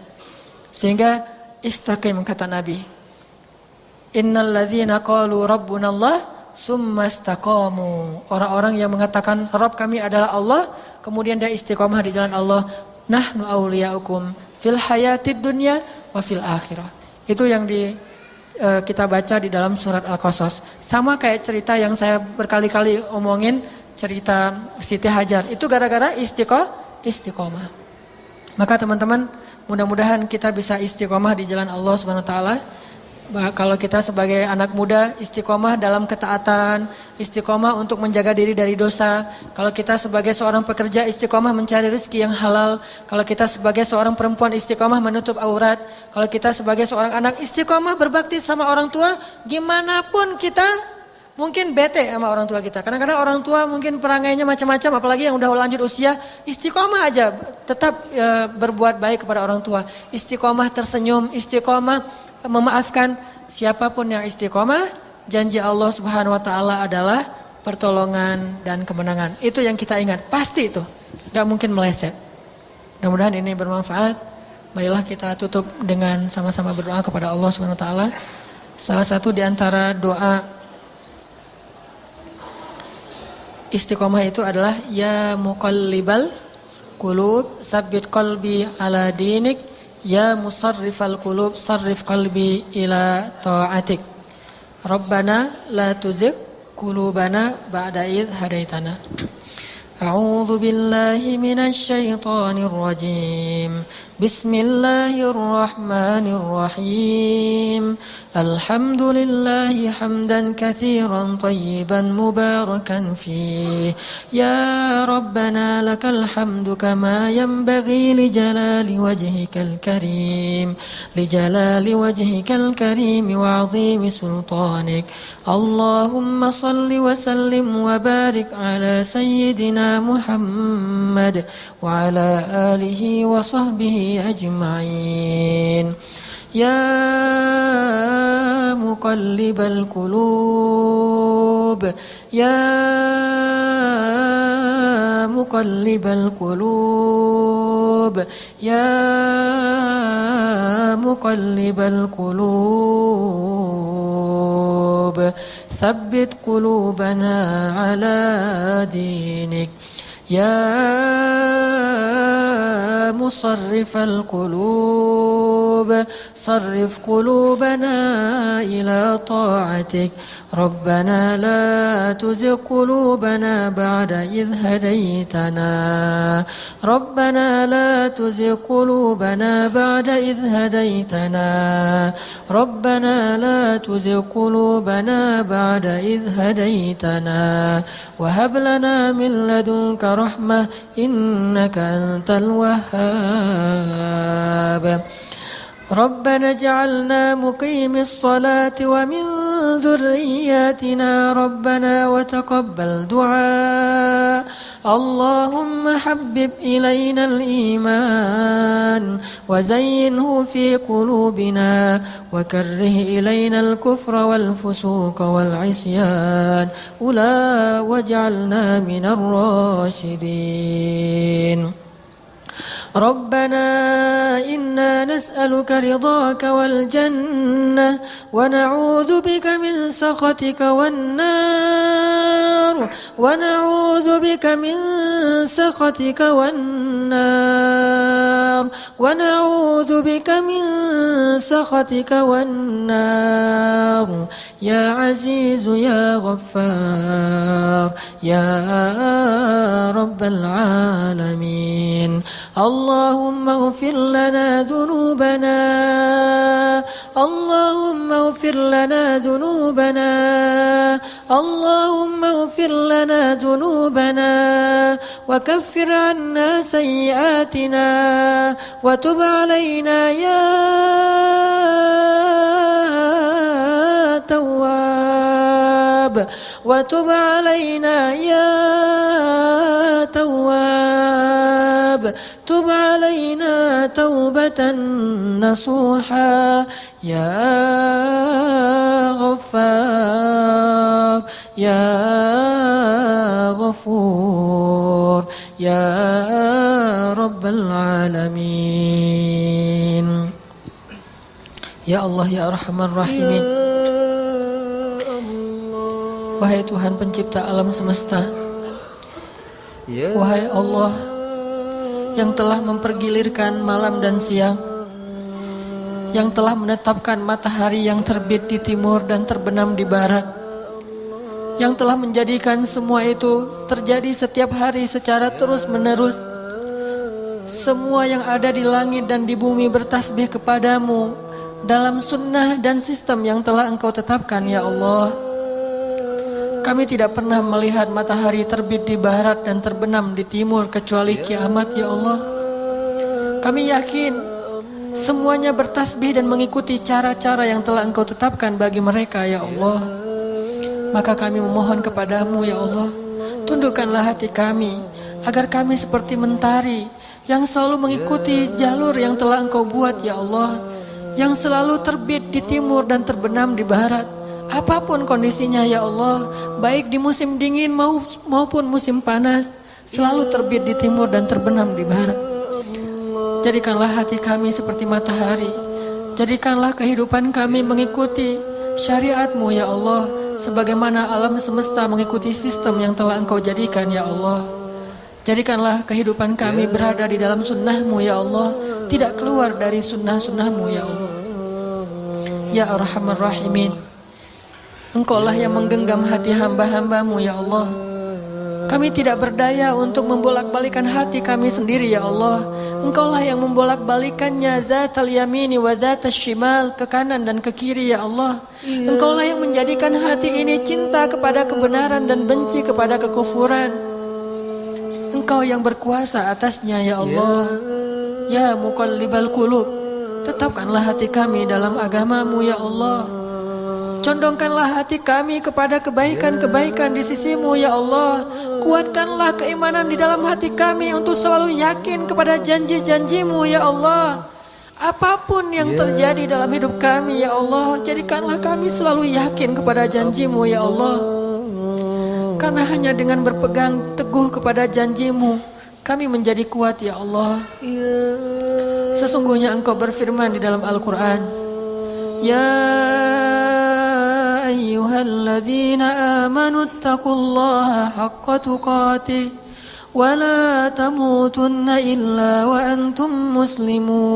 Sehingga istaqim kata Nabi. Innal ladzina qalu rabbunallah summa istaqamu. Orang-orang yang mengatakan Rabb kami adalah Allah, kemudian dia istiqomah di jalan Allah, nahnu auliyaukum fil hayatid dunya wa fil akhirah. Itu yang kita baca di dalam surat Al-Qasas. Sama kayak cerita yang saya berkali-kali omongin, cerita Siti Hajar. Itu gara-gara istiqomah. Maka teman-teman, mudah-mudahan kita bisa istiqomah di jalan Allah Subhanahu wa taala. Kalau kita sebagai anak muda istiqomah dalam ketaatan, istiqomah untuk menjaga diri dari dosa. Kalau kita sebagai seorang pekerja istiqomah mencari rezeki yang halal. Kalau kita sebagai seorang perempuan istiqomah menutup aurat. Kalau kita sebagai seorang anak istiqomah berbakti sama orang tua, gimana pun kita mungkin bete sama orang tua kita. Kadang-kadang orang tua mungkin perangainya macam-macam, apalagi yang udah lanjut usia, istiqomah aja tetap berbuat baik kepada orang tua. Istiqomah tersenyum, istiqomah memaafkan. Siapapun yang istiqomah, janji Allah Subhanahu wa taala adalah pertolongan dan kemenangan. Itu yang kita ingat, pasti itu. Gak mungkin meleset. Mudah-mudahan ini bermanfaat. Marilah kita tutup dengan sama-sama berdoa kepada Allah Subhanahu wa taala. Salah satu di antara doa istiqomah itu adalah ya muqallibal qulub tsabbit qalbi ala dinik. Ya musarrifal qulub sarrif qalbi ila ta'atik. Rabbana la tuzigh qulubana ba'da idh hadaitana. A'udzu billahi minasy syaithanir rajim. Bismillahirrahmanirrahim. Alhamdulillahi hamdan katsiran tayyiban mubarakan fih. Ya Rabbana lakal hamdu kama yanbaghi li jalali wajhikal karim. Li jalali wajhikal karim wa 'azimi sultanik. Allahumma salli wa sallim wa barik ala sayyidina Muhammad wa ala alihi wa sahbihi ajma'in. Ya muqallibal qulub, ya muqallibal qulub, ya muqallibal qulub, tsabbit qulubana ala dinik. Ya musarrifal qulub sarrif qulubana ila ta'atik. Rabbana la tuzigh qulubana ba'da idh hadaytana. Rabbana la tuzigh qulubana ba'da idh hadaytana. Rabbana la tuzigh qulubana ba'da idh hadaytana. Wa hab lana min ladunka rahmah innaka antal wahhab. ربنا اجعلنا مقيم الصلاة ومن ذرياتنا ربنا وتقبل دعاء. اللهم حبب إلينا الإيمان وزينه في قلوبنا وكره إلينا الكفر والفسوق والعصيان واجعلنا من الراشدين. ربنا إنا نسألك رضاك والجنة ونعوذ بك من سخطك والنار. ونعوذ بك من سخطك والنار. ونعوذ بك من سخطك والنار. يا عزيز يا غفار يا رب العالمين. اللهم اغفر لنا ذنوبنا. اللهم اغفر لنا ذنوبنا. اللهم اغفر لنا ذنوبنا وكفر عنا سيئاتنا وتب علينا يا تواب. وتب علينا يا تواب. تب علينا توبة نصوحا يا غفار يا غفور يا رب العالمين. Ya Allah ya Arhamar Rahimin. Wahai Tuhan pencipta alam semesta, wahai Allah yang telah mempergilirkan malam dan siang, yang telah menetapkan matahari yang terbit di timur dan terbenam di barat, yang telah menjadikan semua itu terjadi setiap hari secara terus-menerus. Semua yang ada di langit dan di bumi bertasbih kepadamu, dalam sunnah dan sistem yang telah Engkau tetapkan ya Allah. Kami tidak pernah melihat matahari terbit di barat dan terbenam di timur kecuali kiamat ya Allah. Kami yakin semuanya bertasbih dan mengikuti cara-cara yang telah Engkau tetapkan bagi mereka ya Allah. Maka kami memohon kepadamu ya Allah, tundukkanlah hati kami agar kami seperti mentari yang selalu mengikuti jalur yang telah Engkau buat ya Allah, yang selalu terbit di timur dan terbenam di barat. Apapun kondisinya ya Allah, baik di musim dingin maupun musim panas, selalu terbit di timur dan terbenam di barat. Jadikanlah hati kami seperti matahari. Jadikanlah kehidupan kami mengikuti syariat-Mu ya Allah, sebagaimana alam semesta mengikuti sistem yang telah Engkau jadikan ya Allah. Jadikanlah kehidupan kami berada di dalam sunnah-Mu ya Allah, tidak keluar dari sunnah-sunnah-Mu ya Allah. Ya Arhamar Rahimin, Engkaulah yang menggenggam hati hamba-hamba-Mu ya Allah. Kami tidak berdaya untuk membolak-balikan hati kami sendiri ya Allah. Engkaulah yang membolak-balikannya zatal yamini wa zatal shimal, ke kanan dan ke kiri ya Allah. Engkaulah yang menjadikan hati ini cinta kepada kebenaran dan benci kepada kekufuran. Engkau yang berkuasa atasnya ya Allah. Ya muqallibal qulub, tetapkanlah hati kami dalam agama-Mu ya Allah. Condongkanlah hati kami kepada kebaikan-kebaikan di sisi-Mu ya Allah. Kuatkanlah keimanan di dalam hati kami untuk selalu yakin kepada janji-janji-Mu ya Allah. Apapun yang terjadi dalam hidup kami ya Allah, jadikanlah kami selalu yakin kepada janji-Mu ya Allah. Karena hanya dengan berpegang teguh kepada janji-Mu, kami menjadi kuat ya Allah. Sesungguhnya Engkau berfirman di dalam Al-Quran, Ya ayyuhalladzina amanu attaqullaha haqqa tuqatih wa la tamutunna illa wa antum muslimun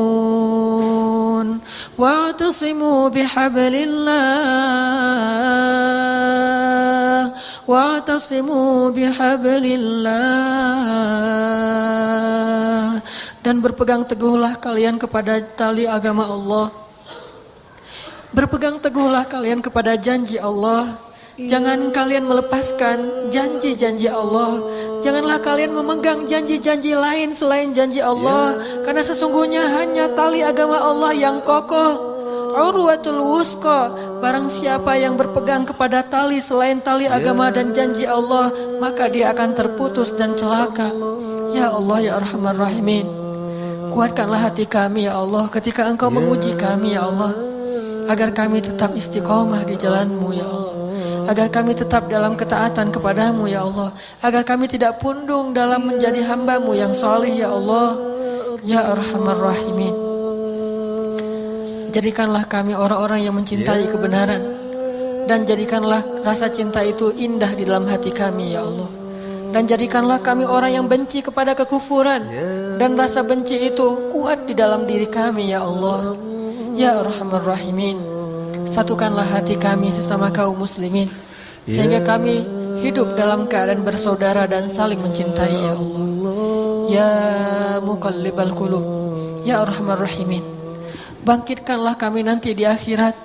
wa'tasimu bihablillah dan berpegang teguhlah kalian kepada tali agama Allah. Berpegang teguhlah kalian kepada janji Allah. Jangan kalian melepaskan janji-janji Allah. Janganlah kalian memegang janji-janji lain selain janji Allah. Karena sesungguhnya hanya tali agama Allah yang kokoh. Urwatul wusqa. Barang siapa yang berpegang kepada tali selain tali agama dan janji Allah, maka dia akan terputus dan celaka. Ya Allah ya Arhamar Rahimin, kuatkanlah hati kami ya Allah ketika Engkau menguji kami ya Allah, agar kami tetap istiqomah di jalan-Mu ya Allah, agar kami tetap dalam ketaatan kepada-Mu ya Allah, agar kami tidak pundung dalam menjadi hamba-Mu yang soleh ya Allah. Ya Arhamar Rahimin, jadikanlah kami orang-orang yang mencintai kebenaran, dan jadikanlah rasa cinta itu indah di dalam hati kami ya Allah. Dan jadikanlah kami orang yang benci kepada kekufuran, dan rasa benci itu kuat di dalam diri kami ya Allah. Ya Arhamar Rahimin, satukanlah hati kami sesama kaum muslimin, sehingga kami hidup dalam keadaan bersaudara dan saling mencintai ya Allah. Ya muqallibal qulub, ya Arhamar Rahimin, bangkitkanlah kami nanti di akhirat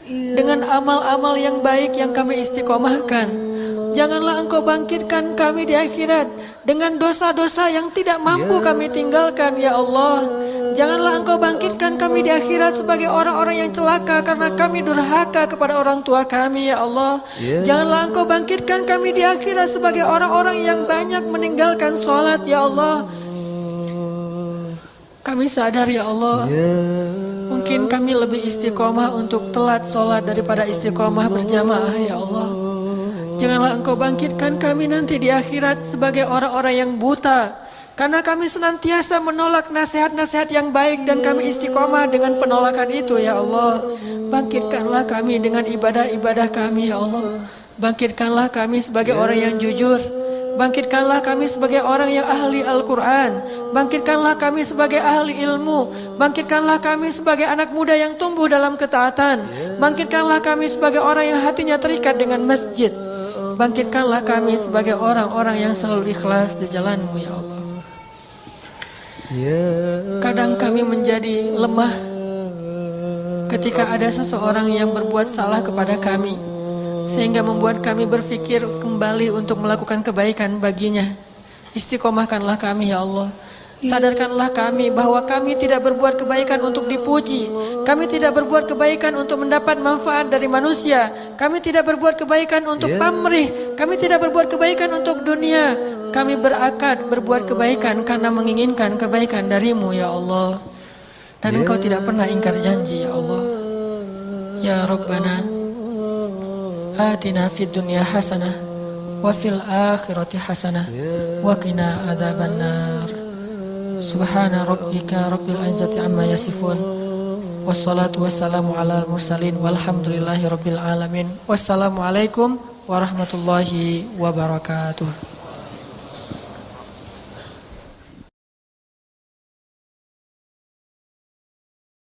dengan amal-amal yang baik yang kami istiqomahkan. Janganlah Engkau bangkitkan kami di akhirat dengan dosa-dosa yang tidak mampu kami tinggalkan ya Allah. Janganlah Engkau bangkitkan kami di akhirat sebagai orang-orang yang celaka karena kami durhaka kepada orang tua kami ya Allah. Janganlah Engkau bangkitkan kami di akhirat sebagai orang-orang yang banyak meninggalkan sholat ya Allah. Kami sadar ya Allah, mungkin kami lebih istiqomah untuk telat sholat daripada istiqomah berjamaah ya Allah. Janganlah Engkau bangkitkan kami nanti di akhirat sebagai orang-orang yang buta, karena kami senantiasa menolak nasihat-nasihat yang baik dan kami istiqomah dengan penolakan itu ya Allah. Bangkitkanlah kami dengan ibadah-ibadah kami ya Allah. Bangkitkanlah kami sebagai orang yang jujur. Bangkitkanlah kami sebagai orang yang ahli Al-Quran. Bangkitkanlah kami sebagai ahli ilmu. Bangkitkanlah kami sebagai anak muda yang tumbuh dalam ketaatan. Bangkitkanlah kami sebagai orang yang hatinya terikat dengan masjid. Bangkitkanlah kami sebagai orang-orang yang selalu ikhlas di jalan-Mu ya Allah. Kadang kami menjadi lemah, ketika ada seseorang yang berbuat salah kepada kami, sehingga membuat kami berpikir kembali untuk melakukan kebaikan baginya. Istiqomahkanlah kami ya Allah. Sadarkanlah kami bahwa kami tidak berbuat kebaikan untuk dipuji. Kami tidak berbuat kebaikan untuk mendapat manfaat dari manusia. Kami tidak berbuat kebaikan untuk pamrih. Kami tidak berbuat kebaikan untuk dunia. Kami berakad berbuat kebaikan karena menginginkan kebaikan darimu ya Allah. Dan Engkau tidak pernah ingkar janji ya Allah. Ya Rabbana, atina fid dunya hasanah wa fil akhirati hasanah wa qina adzabannar. Subhana rabbika rabbil izzati amma yasifun. Wassalatu wassalamu alal mursalin walhamdulillahi rabbil alamin. Wassalamualaikum warahmatullahi wabarakatuh.